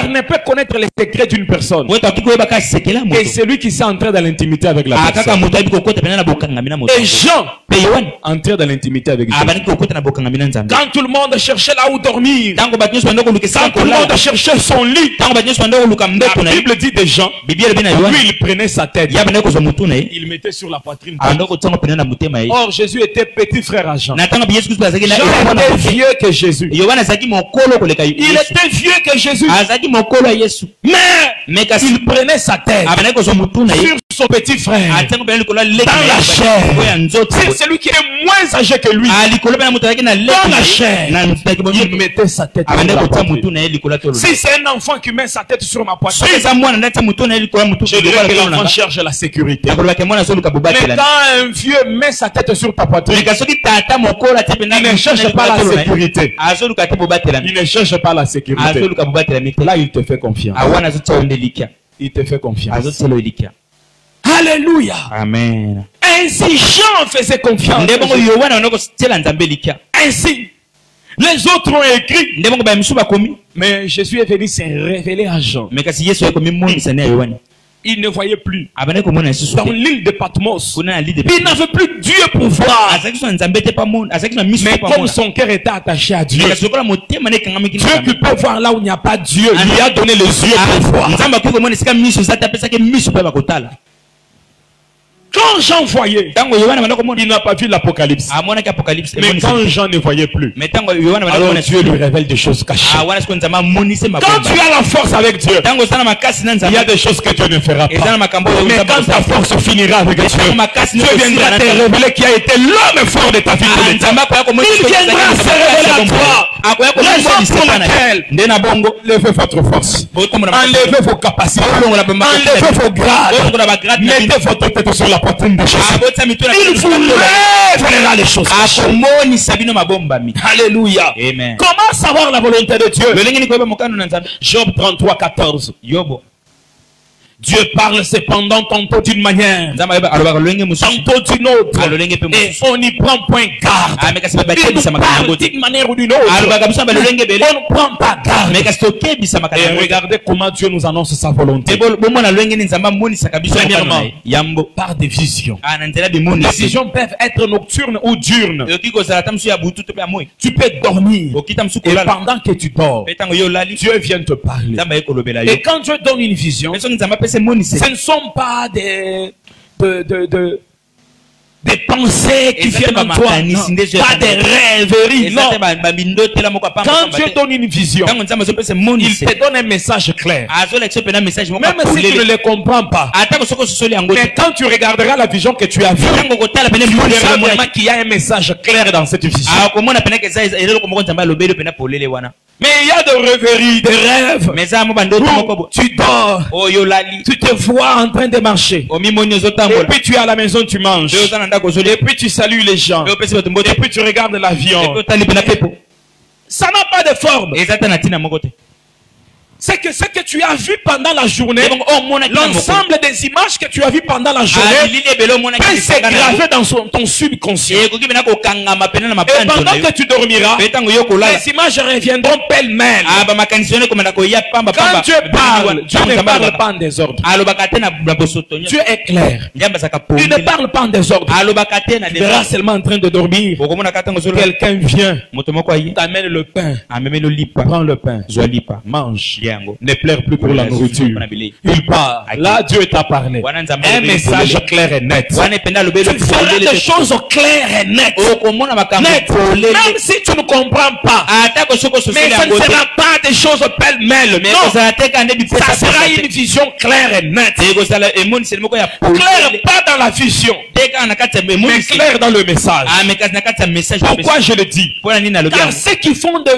il ne peut connaître les secrets d'une personne. Et c'est lui qui s'est entré dans l'intimité avec la personne. Et Jean entré dans l'intimité avec Dieu. Quand tout le monde cherchait là où dormir, quand tout le monde cherchait son lit, la Bible dit de Jean, lui il prenait sa tête, il mettait sur la poitrine. Or Jésus était petit frère à Jean. Jean était vieux que Jésus. Il était vieux que Jésus. Mais il prenait sa tête sur son petit frère dans la chair. C'est celui qui est moins âgé que lui dans la chair. Il mettait sa tête sur la poitrine. Si c'est un enfant qui met sa tête sur ma poitrine, je dirais que l'enfant cherche la sécurité. Mais quand un vieux met sa tête sur ta poitrine, il ne cherche pas la sécurité. Il ne cherche pas la sécurité. Là, il te fait confiance. Il te fait confiance. Alléluia. Amen. Ainsi, Jean faisait confiance. Ainsi, les autres ont écrit. Mais Jésus est venu se révéler à Jean. Il ne voyait plus. Dans l'île de Patmos, il n'avait plus Dieu pour voir. Mais comme son cœur était attaché à Dieu, Dieu qui peut voir là où il n'y a pas Dieu, lui a donné les yeux pour voir. Quand Jean voyait, il n'a pas vu l'Apocalypse. Mais quand Jean ne voyait plus, alors Dieu lui révèle des choses cachées. Quand tu as la force avec Dieu, il y a des choses que Dieu ne fera pas. Mais quand ta force finira avec Dieu, Dieu viendra te révéler qui a été l'homme fort de ta vie. Il viendra se révéler à toi. Raison pour laquelle levez votre force, enlevez vos capacités, enlevez vos grades, mettez votre tête sur la poitrine de Jésus. Il vous révélera les choses. Alléluia. Amen. Comment savoir la volonté de Dieu? Job 33, 14. Dieu parle cependant tantôt d'une manière, tantôt d'une autre, et on n'y prend point garde. Il nous parle d'une manière ou d'une autre, on ne prend pas garde. Et regardez comment Dieu nous annonce sa volonté. Premièrement, par des visions. Les visions peuvent être nocturnes ou diurnes. Tu peux dormir, et pendant que tu dors, Dieu vient te parler. Et quand Dieu donne une vision, ce ne sont pas des pensées qui viennent en toi, pas des rêveries, non. Quand Dieu donne une vision, il te donne un message clair. Même si tu ne le comprends pas, mais quand tu regarderas la vision que tu as vue, tu verras vraiment qu'il y a un message clair dans cette vision. Mais il y a de rêveries, des rêves où tu dors, tu te vois en train de marcher, et puis tu es à la maison, tu manges, et puis tu salues les gens, et puis tu regardes l'avion. Ça n'a pas de forme. C'est que ce que tu as vu pendant la journée, l'ensemble des images que tu as vues pendant la journée peut s'aggraver dans ton subconscient. Et pendant que tu dormiras, les images reviendront pêle-mêle. Quand Dieu parle, Dieu ne parle pas en désordre. Dieu est clair. Il ne parle pas en désordre. Tu verras seulement en train de dormir. Quelqu'un vient, t'amène le pain. Prends le pain, mange. Ne pleure plus pour la nourriture. Il part. Là, Dieu t'a parlé. Un message clair et net. Tu feras des choses claires et nettes. Même si tu ne comprends pas. Mais ce ne sera pas des choses pêle-mêle. Non. Ça sera une vision claire et nette. Claire pas dans la vision, mais claire dans le message. Pourquoi je le dis? Car ceux qui font de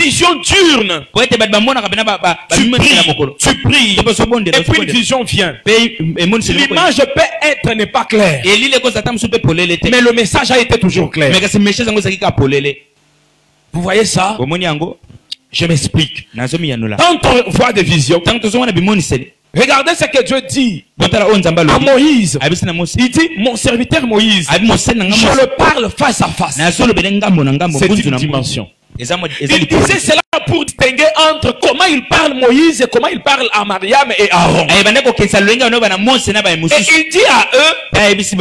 vision diurne. Tu pries. Et puis une vision vient. L'image peut être n'est pas claire. Mais le message a été toujours clair. Vous voyez ça? Je m'explique. Quand on voit des visions, regardez ce que Dieu dit à Moïse. Il dit, mon serviteur Moïse, je le parle face à face. C'est une dimension. Il disait cela pour distinguer entre comment il parle Moïse et comment il parle à Mariam et Aaron. Et il dit à eux,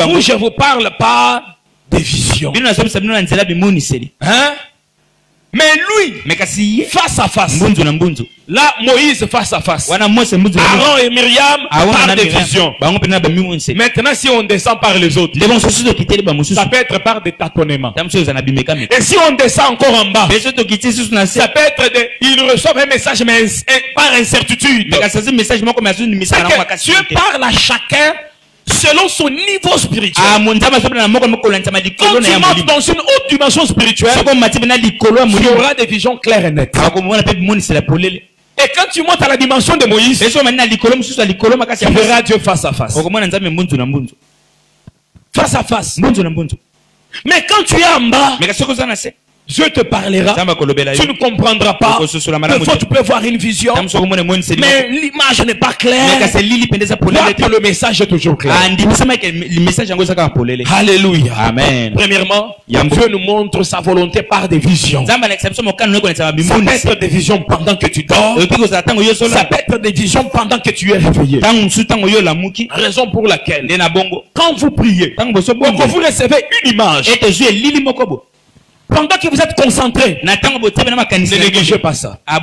vous, je vous parle pas des visions. Hein? Mais lui, face à face. Là, Moïse face à face. Aaron et Myriam parlent des visions. Maintenant, si on descend par les autres, ça peut être par des tâtonnements. Et si on descend encore en bas, ça peut être ils reçoivent un message mais par incertitude. Dieu parle à chacun selon son niveau spirituel. Quand tu montes dans une haute dimension spirituelle, tu auras des visions claires et nettes. Et quand tu montes à la dimension de Moïse, tu verras Dieu face à face. Face à face. Mais quand tu es en bas, Dieu te parlera, tu ne comprendras pas. Des fois tu peux voir une vision, mais l'image n'est pas claire. Le message est toujours clair. Alléluia. Amen. Premièrement, Dieu nous montre sa volonté par des visions. Ça peut être des visions pendant que tu dors. Ça peut être des visions pendant que tu es réveillé. Raison pour laquelle, quand vous priez, quand vous recevez une image, pendant que vous êtes concentré, ne négligez pas ça. Quand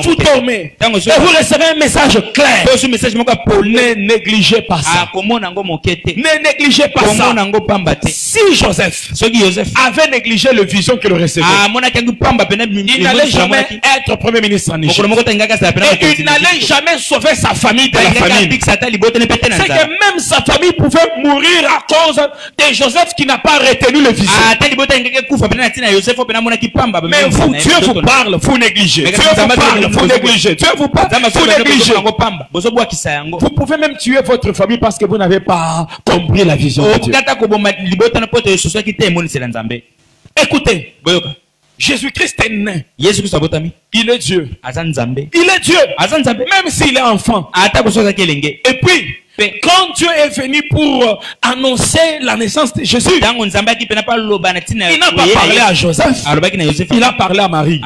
vous dormez et vous recevez un message clair, ne négligez pas ça. Ne négligez pas ça. Si Joseph avait négligé la vision qu'il recevait, il n'allait jamais être premier ministre en Égypte. Et il n'allait jamais sauver sa famille de la famine. C'est que même sa famille pouvait mourir à cause de Joseph qui n'a pas retenu le vision. Mais vous, Dieu vous parle, vous négligez. Dieu vous parle, vous négligez. Dieu vous parle, vous négligez. Vous pouvez même tuer votre famille parce que vous n'avez pas compris la vision de Dieu. Écoutez, Jésus-Christ est né. Il est Dieu. Il est Dieu. Même s'il est enfant. Et puis, quand Dieu est venu pour annoncer la naissance de Jésus, il n'a pas parlé à Joseph, il a parlé à Marie.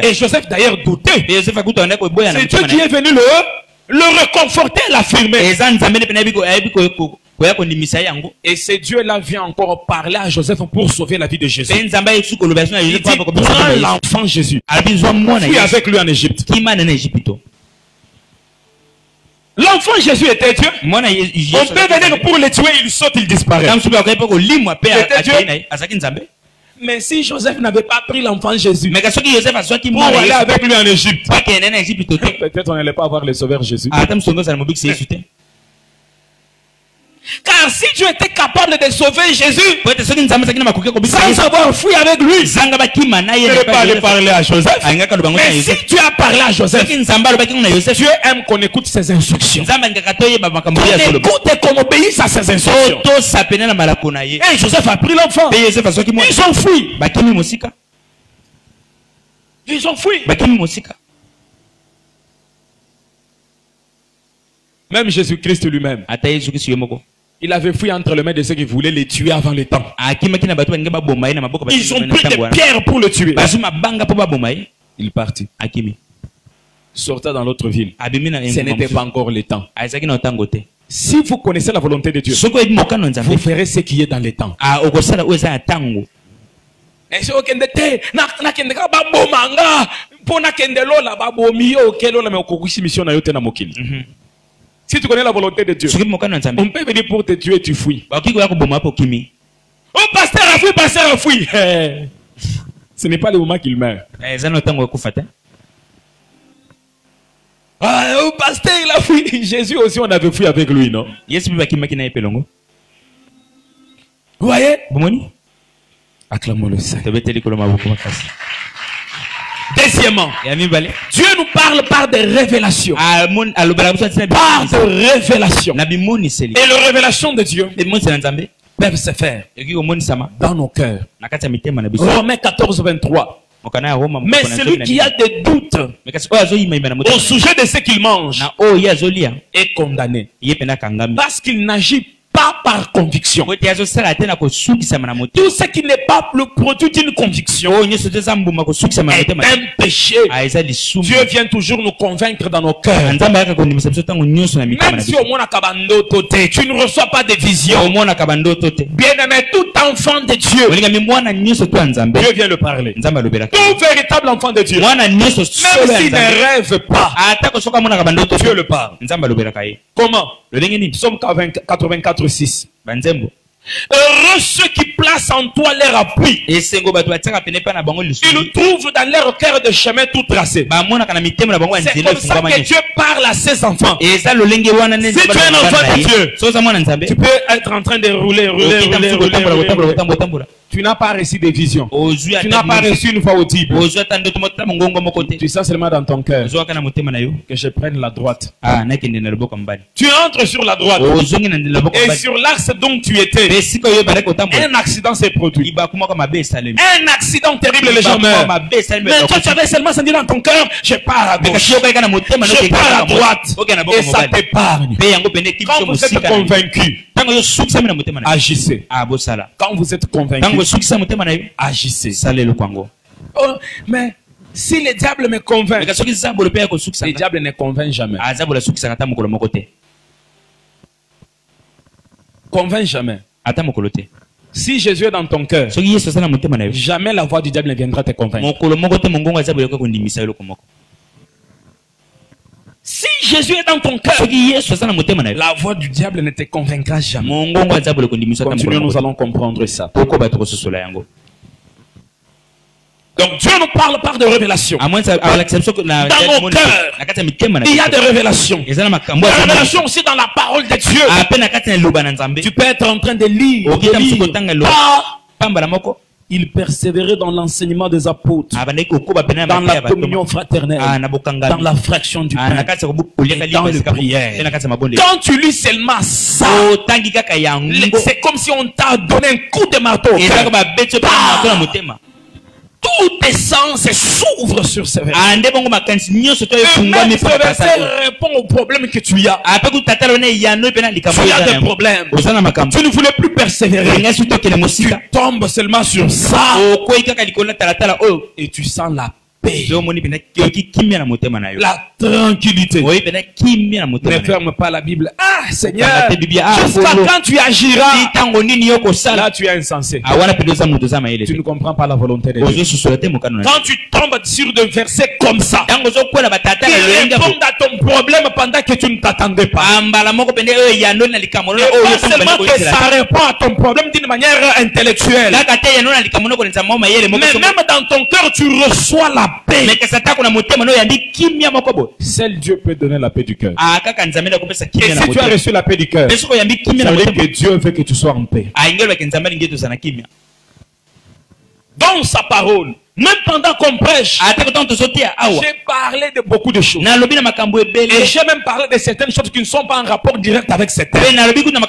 Et Joseph d'ailleurs doutait. C'est Dieu qui est venu le réconforter, l'affirmer. Et c'est Dieu là vient encore parler à Joseph pour sauver la vie de Jésus. Il dit, prends l'enfant Jésus, fuis avec lui en Égypte. L'enfant Jésus était Dieu. On peut venir pour le tuer, il saute, il disparaît. Mais si Joseph n'avait pas pris l'enfant Jésus pour aller avec lui en Égypte, peut-être on n'allait pas avoir le sauveur Jésus. Car si Dieu était capable de sauver Jésus sans avoir fui avec lui, il n'allait pas aller parler à Joseph. Mais si tu as parlé à Joseph, Dieu aime qu'on écoute ses instructions. Qu'on écoute et qu'on obéisse à ses instructions. Et Joseph a pris l'enfant. Ils ont fui. Ils ont fui. Même Jésus-Christ lui-même, il avait fui entre les mains de ceux qui voulaient les tuer avant le temps. Ils ont pris des pierres pour le tuer. Il partit. Sortait dans l'autre ville. Ce n'était pas encore le temps. Si vous connaissez la volonté de Dieu, vous ferez ce qui est dans le temps. Si tu connais la volonté de Dieu, on peut venir pour te tuer, tu fuis. Oh, pasteur a fui, pasteur a fui. Ce n'est pas le moment qu'il meurt. Ah, oh, pasteur, il a fui. Jésus aussi, on avait fui avec lui, non? Vous voyez? Acclamons le Seigneur. Deuxièmement, Dieu nous parle par des révélations. Par des révélations. Et les révélations de Dieu peuvent se faire dans nos cœurs. Romains 14, 23. Mais celui qui a des doutes au sujet de ce qu'il mange est condamné parce qu'il n'agit pas par conviction. Tout ce qui n'est pas le produit d'une conviction est un péché. Dieu vient toujours nous convaincre dans nos cœurs. Même si au moins tu ne reçois pas de vision, bien-aimé, tout enfant de Dieu, Dieu vient le parler. Tout véritable enfant de Dieu, même s'il ne rêve pas, Dieu le parle. Comment? Psaume 84, 6. Heureux ceux qui placent en toi leur appui. Ils trouvent dans leur cœur de chemin tout tracé. C'est comme ça que Dieu parle à ses enfants. Si tu es un enfant de Dieu, tu peux être en train de rouler. Tu n'as pas reçu des visions. Tu n'as pas reçu une fois audible. Tu sens seulement dans ton cœur que je prenne la droite. Tu entres sur la droite. Et sur l'axe dont tu étais, un accident s'est produit. Un accident terrible, les gens meurent. Mais toi, tu avais seulement senti dans ton cœur, je pars à gauche, je pars à droite. Et ça t'épargne. Quand vous êtes convaincu, agissez. Quand vous êtes convaincu, agissez. Oh, mais si le diable me convainc, le diable ne convainc jamais. Convainc jamais. Si Jésus est dans ton cœur, jamais la voix du diable ne viendra te convaincre. Si Jésus est dans ton cœur, la voix du diable ne te convaincra jamais. Continuons, nous allons comprendre ça. Donc Dieu nous parle par des révélations. Dans nos cœurs, il y a des révélations. Des révélations aussi dans la parole de Dieu. Tu peux être en train de lire. Il persévérait dans l'enseignement des apôtres, dans la communion fraternelle, dans la fraction du pain, et dans les prières. Quand tu lis seulement ça, c'est comme si on t'a donné un coup de marteau. Tout tes sens s'ouvre sur ce verset. Et même ce verset répond au problème que tu as. Tu as des problèmes. Tu ne voulais plus persévérer. Tu tombes seulement sur ça. Et tu sens la paix. La tranquillité. Ne ferme pas la Bible. Ah Seigneur, jusqu'à quand tu agiras? Là tu es insensé. Tu ne comprends pas la volonté de Dieu. Quand tu tombes sur des versets comme ça, qui répondent à ton problème pendant que tu ne t'attendais pas. Et pas seulement que ça répond à ton problème d'une manière intellectuelle, mais même dans ton cœur tu reçois la paix. Seul Dieu peut donner la paix du cœur. Et si tu as reçu la paix du cœur, ça veut dire que Dieu veut que tu sois en paix. Dans sa parole, même pendant qu'on prêche, j'ai parlé de beaucoup de choses. Et j'ai même parlé de certaines choses qui ne sont pas en rapport direct avec cette thème. Mais une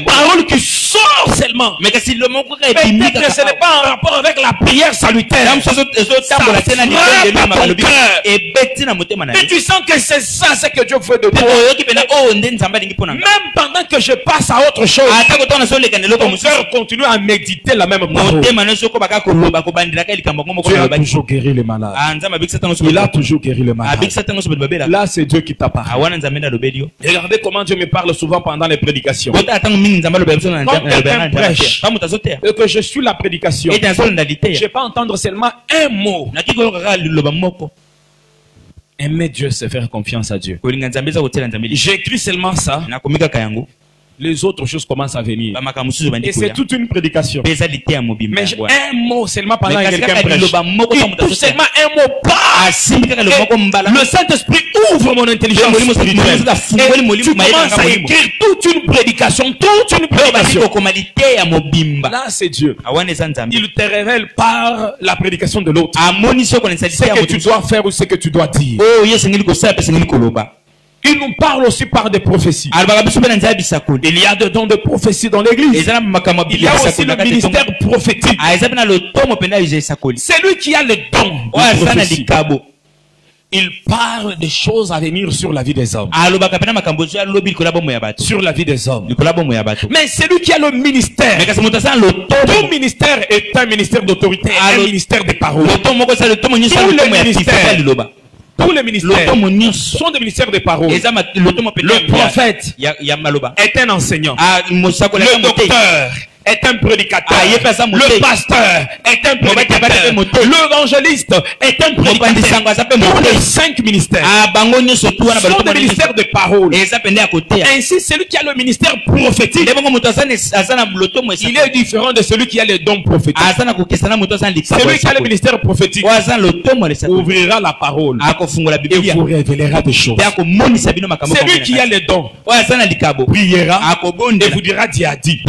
parole qui sort seulement. Peut-être que ce n'est pas en rapport avec la prière salutaire. Ça frappe ton cœur. Et tu sens que c'est ça ce que Dieu veut de toi. Même pendant que je passe à autre chose, ton cœur continue à méditer la même parole. Tu as toujours guéri les malades. Il a toujours guéri les malades. Là, c'est Dieu qui t'a parlé. Regardez comment Dieu me parle souvent pendant les prédications. Quand quelqu'un prêche et que je suis la prédication, je ne vais pas entendre seulement un mot. Aimer Dieu, c'est faire confiance à Dieu. J'écris seulement ça. les autres choses commencent à venir. Et c'est toute une prédication. Mais un mot seulement pendant que quelqu'un prêche. Il touche seulement un mot. Le Saint-Esprit ouvre mon intelligence spirituelle. Et tu commences à écrire toute une prédication. Là, c'est Dieu. Il te révèle par la prédication de l'autre ce que tu dois faire ou ce que tu dois dire. Il nous parle aussi par des prophéties. Il y a des dons de prophétie dans l'église. Il y a aussi le ministère prophétique. C'est lui qui a le don de prophétie. Il parle des choses à venir sur la vie des hommes. Sur la vie des hommes. Mais c'est lui qui a le ministère. Tout ministère est un ministère d'autorité, un ministère de parole. Tous les ministères sont des ministères de parole. Le prophète est un enseignant. Le docteur est un prédicateur. Le pasteur est un prédicateur. L'évangéliste est un prédicateur. Tous les 5 ministères sont des ministères de parole. Ainsi, celui qui a le ministère prophétique, il est différent de celui qui a les dons prophétiques. Celui qui a le ministère prophétique ouvrira la parole et vous révélera des choses. Celui qui a les dons priera et vous dira diadi.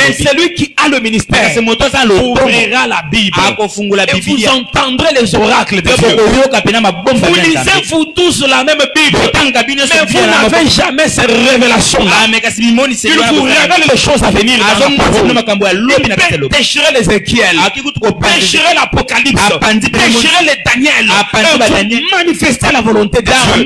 Mais celui qui a le ministère ouvrira la Bible et vous entendrez les oracles de Dieu. Vous lisez vous tous la même Bible, mais vous n'avez jamais cette révélation. Il vous révèle les choses à venir. Il pêcherait les Ézéchiel, pêcherait l'Apocalypse, pêcherait les Daniel, vous manifestez la volonté de Dieu.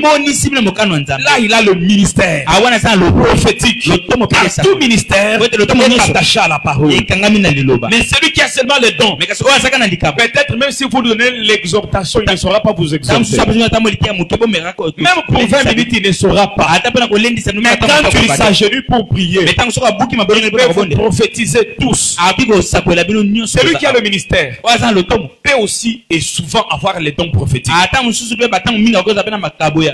Là il a le ministère prophétique. Car tout ministère est attaché à la parole. Mais celui qui a seulement le don, peut-être même si vous donnez l'exhortation, il ne saura pas vous exhorter. Même pour 20 minutes, il ne saura pas. Mais quand tu s'agenouilles pour prier, il peut vous prophétiser tous. Celui qui a le ministère peut aussi et souvent avoir les dons prophétiques.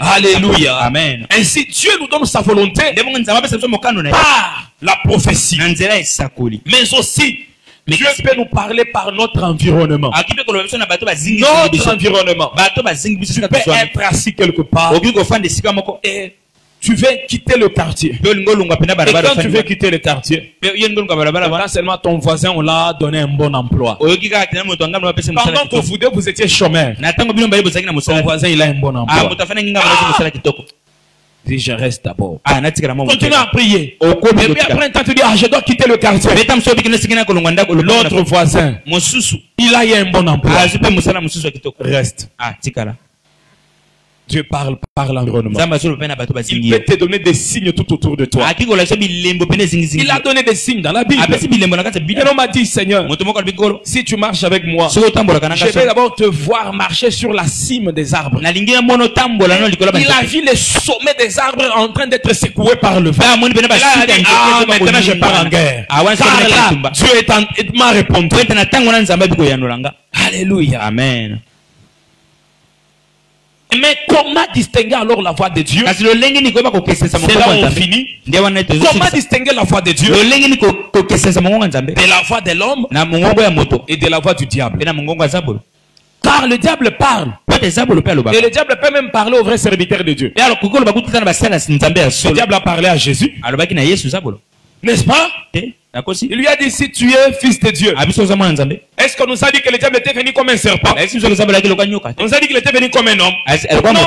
Alléluia. Amen. Ainsi, Dieu nous donne sa volonté par la prophétie. Mais aussi, Dieu peut nous parler par notre environnement. Notre environnement. Tu peux être assis quelque part et tu veux quitter le quartier. Et quand tu veux quitter le quartier, là seulement ton voisin, on l'a donné un bon emploi. Pendant que vous deux, vous étiez chômeur, ton voisin, il a un bon emploi. Dis, je reste d'abord. Continue à prier. Et puis après un temps, tu dis, je dois quitter le quartier. L'autre voisin, il a eu un bon emploi. Reste. Dieu parle par l'environnement. Il peut te donner des signes tout autour de toi. Il a donné des signes dans la Bible. Et l'homme m'a dit, Seigneur, si tu marches avec moi, je vais d'abord te voir marcher sur la cime des arbres. Il a vu les sommets des arbres en train d'être secoués par le vent. Maintenant je pars en guerre. Car là, Dieu m'a répondu. Alléluia. Amen. Mais comment distinguer alors la voix de Dieu? C'est là où on finit. Comment distinguer la voix de Dieu de la voix de l'homme et de la voix du diable? Car le diable parle. Et le diable peut même parler au vrai serviteur de Dieu. Le diable a parlé à Jésus. N'est-ce pas? Il lui a dit, si tu es fils de Dieu. Est-ce qu'on nous a dit que le diable était venu comme un serpent? On nous a dit qu'il était venu comme un homme. Non.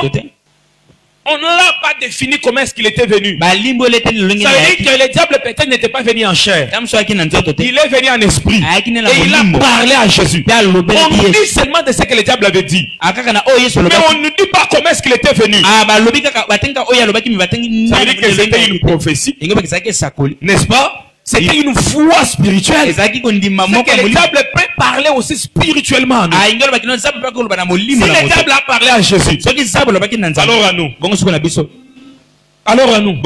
On ne l'a pas défini comment est-ce qu'il était venu. Ça veut dire que le diable peut-être n'était pas venu en chair. Il est venu en esprit. Et il a parlé à Jésus. On nous dit seulement de ce que le diable avait dit. Mais on ne dit pas comment est-ce qu'il était venu. Ça veut dire que c'était une prophétie. N'est-ce pas? C'était une voix spirituelle. C'est que le diable peut parler aussi spirituellement à nous. Si le diable a parlé à Jésus, alors à nous.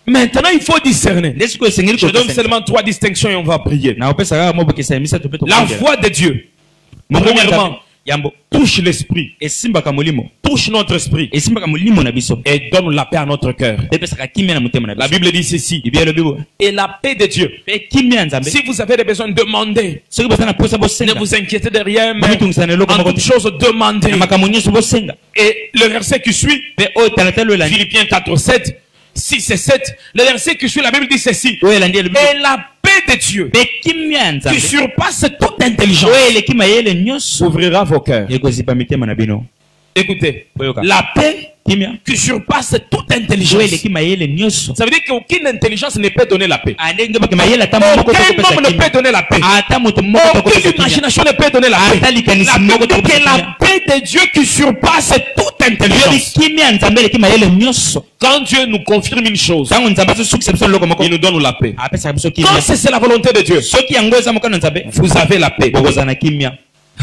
Maintenant, il faut discerner. Je donne seulement 3 distinctions et on va prier. La voix de Dieu. Premièrement, Yambo. Touche l'esprit. Touche notre esprit. Et donne la paix à notre cœur. La Bible dit ceci. Et la paix de Dieu. Si vous avez des besoins, demandez. Ne vous inquiétez de rien, mais en toute chose, demandez. Et le verset qui suit, Philippiens 4, 7, 6 et 7, le verset qui suit, la Bible dit ceci. Et la paix de Dieu, qui surpasse toute intelligence, ouvrira vos cœurs. Écoutez, la paix qui surpasse toute intelligence. Ça veut dire qu'aucune intelligence ne peut donner la paix. Aucun homme ne peut donner la paix. Aucune imagination ne peut donner la paix. La paix de Dieu qui surpasse toute intelligence. Quand Dieu nous confirme une chose, il nous donne la paix. Quand c'est la volonté de Dieu, vous avez la paix.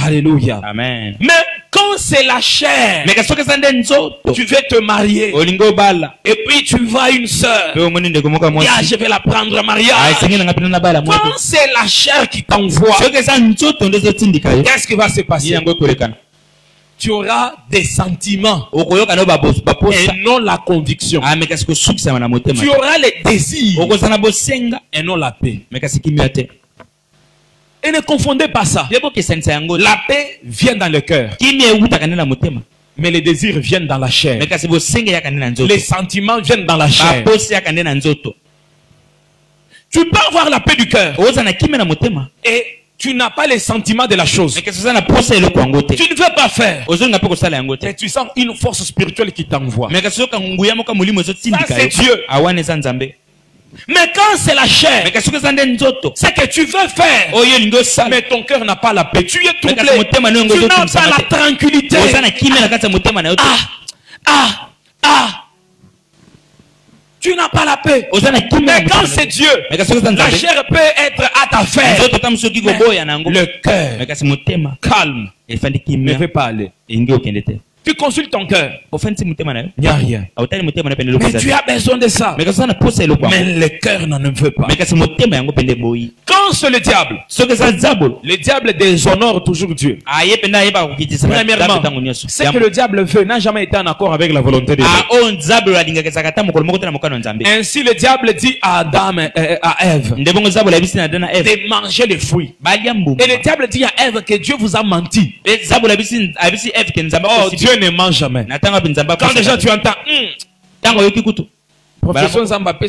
Alléluia. Amen. Mais quand c'est la chair, tu veux te marier, et puis tu vas à une sœur, je vais la prendre en mariage. Quand c'est la chair qui t'envoie, qu'est-ce qui va se passer? Tu auras des sentiments et non la conviction. Tu auras les désirs et non la paix. Et ne confondez pas ça. La paix vient dans le cœur, mais les désirs viennent dans la chair. Les sentiments viennent dans la chair. Tu peux avoir la paix du cœur et tu n'as pas les sentiments de la chose. Tu ne veux pas faire. Et tu sens une force spirituelle qui t'envoie. Ça c'est Dieu. Mais quand c'est la chair, c'est que tu veux faire, mais ton cœur n'a pas la paix. Tu es troublé, tu n'as pas la tranquillité. Tu n'as pas la paix. Mais quand c'est Dieu, la chair peut être à ta faire. Le cœur calme ne veut pas aller. Tu consultes ton cœur. Il n'y a rien. Mais tu as besoin de ça. Mais le cœur n'en veut pas. Quand c'est le diable déshonore toujours Dieu. Premièrement, ce que le diable veut n'a jamais été en accord avec la volonté de Dieu. Ainsi le diable dit à Adam et à Ève de manger les fruits. Et le diable dit à Ève que Dieu vous a menti. Oh, Dieu ne ment jamais. Quand déjà tu entends professeur Nzambapé,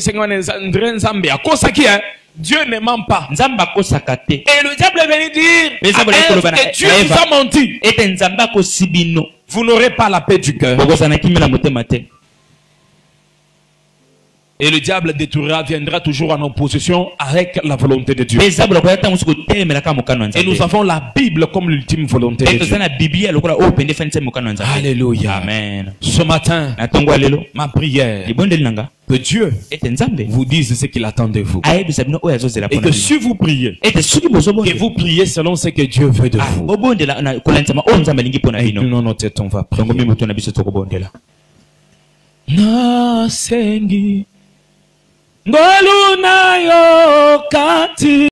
Dieu ne ment pas. Et le diable est venu dire à Ève que Dieu vous a menti. Vous n'aurez pas la paix du cœur. Et le diable viendra toujours en opposition avec la volonté de Dieu. Et nous avons la Bible comme l'ultime volonté de Dieu. Alléluia. Amen. Ce matin, ma prière, que Dieu vous dise ce qu'il attend de vous. Et que si vous priez, que vous priez selon ce que Dieu veut de vous. Et nous, notre tête, on va prier. Nasengi Ngoluna yo kati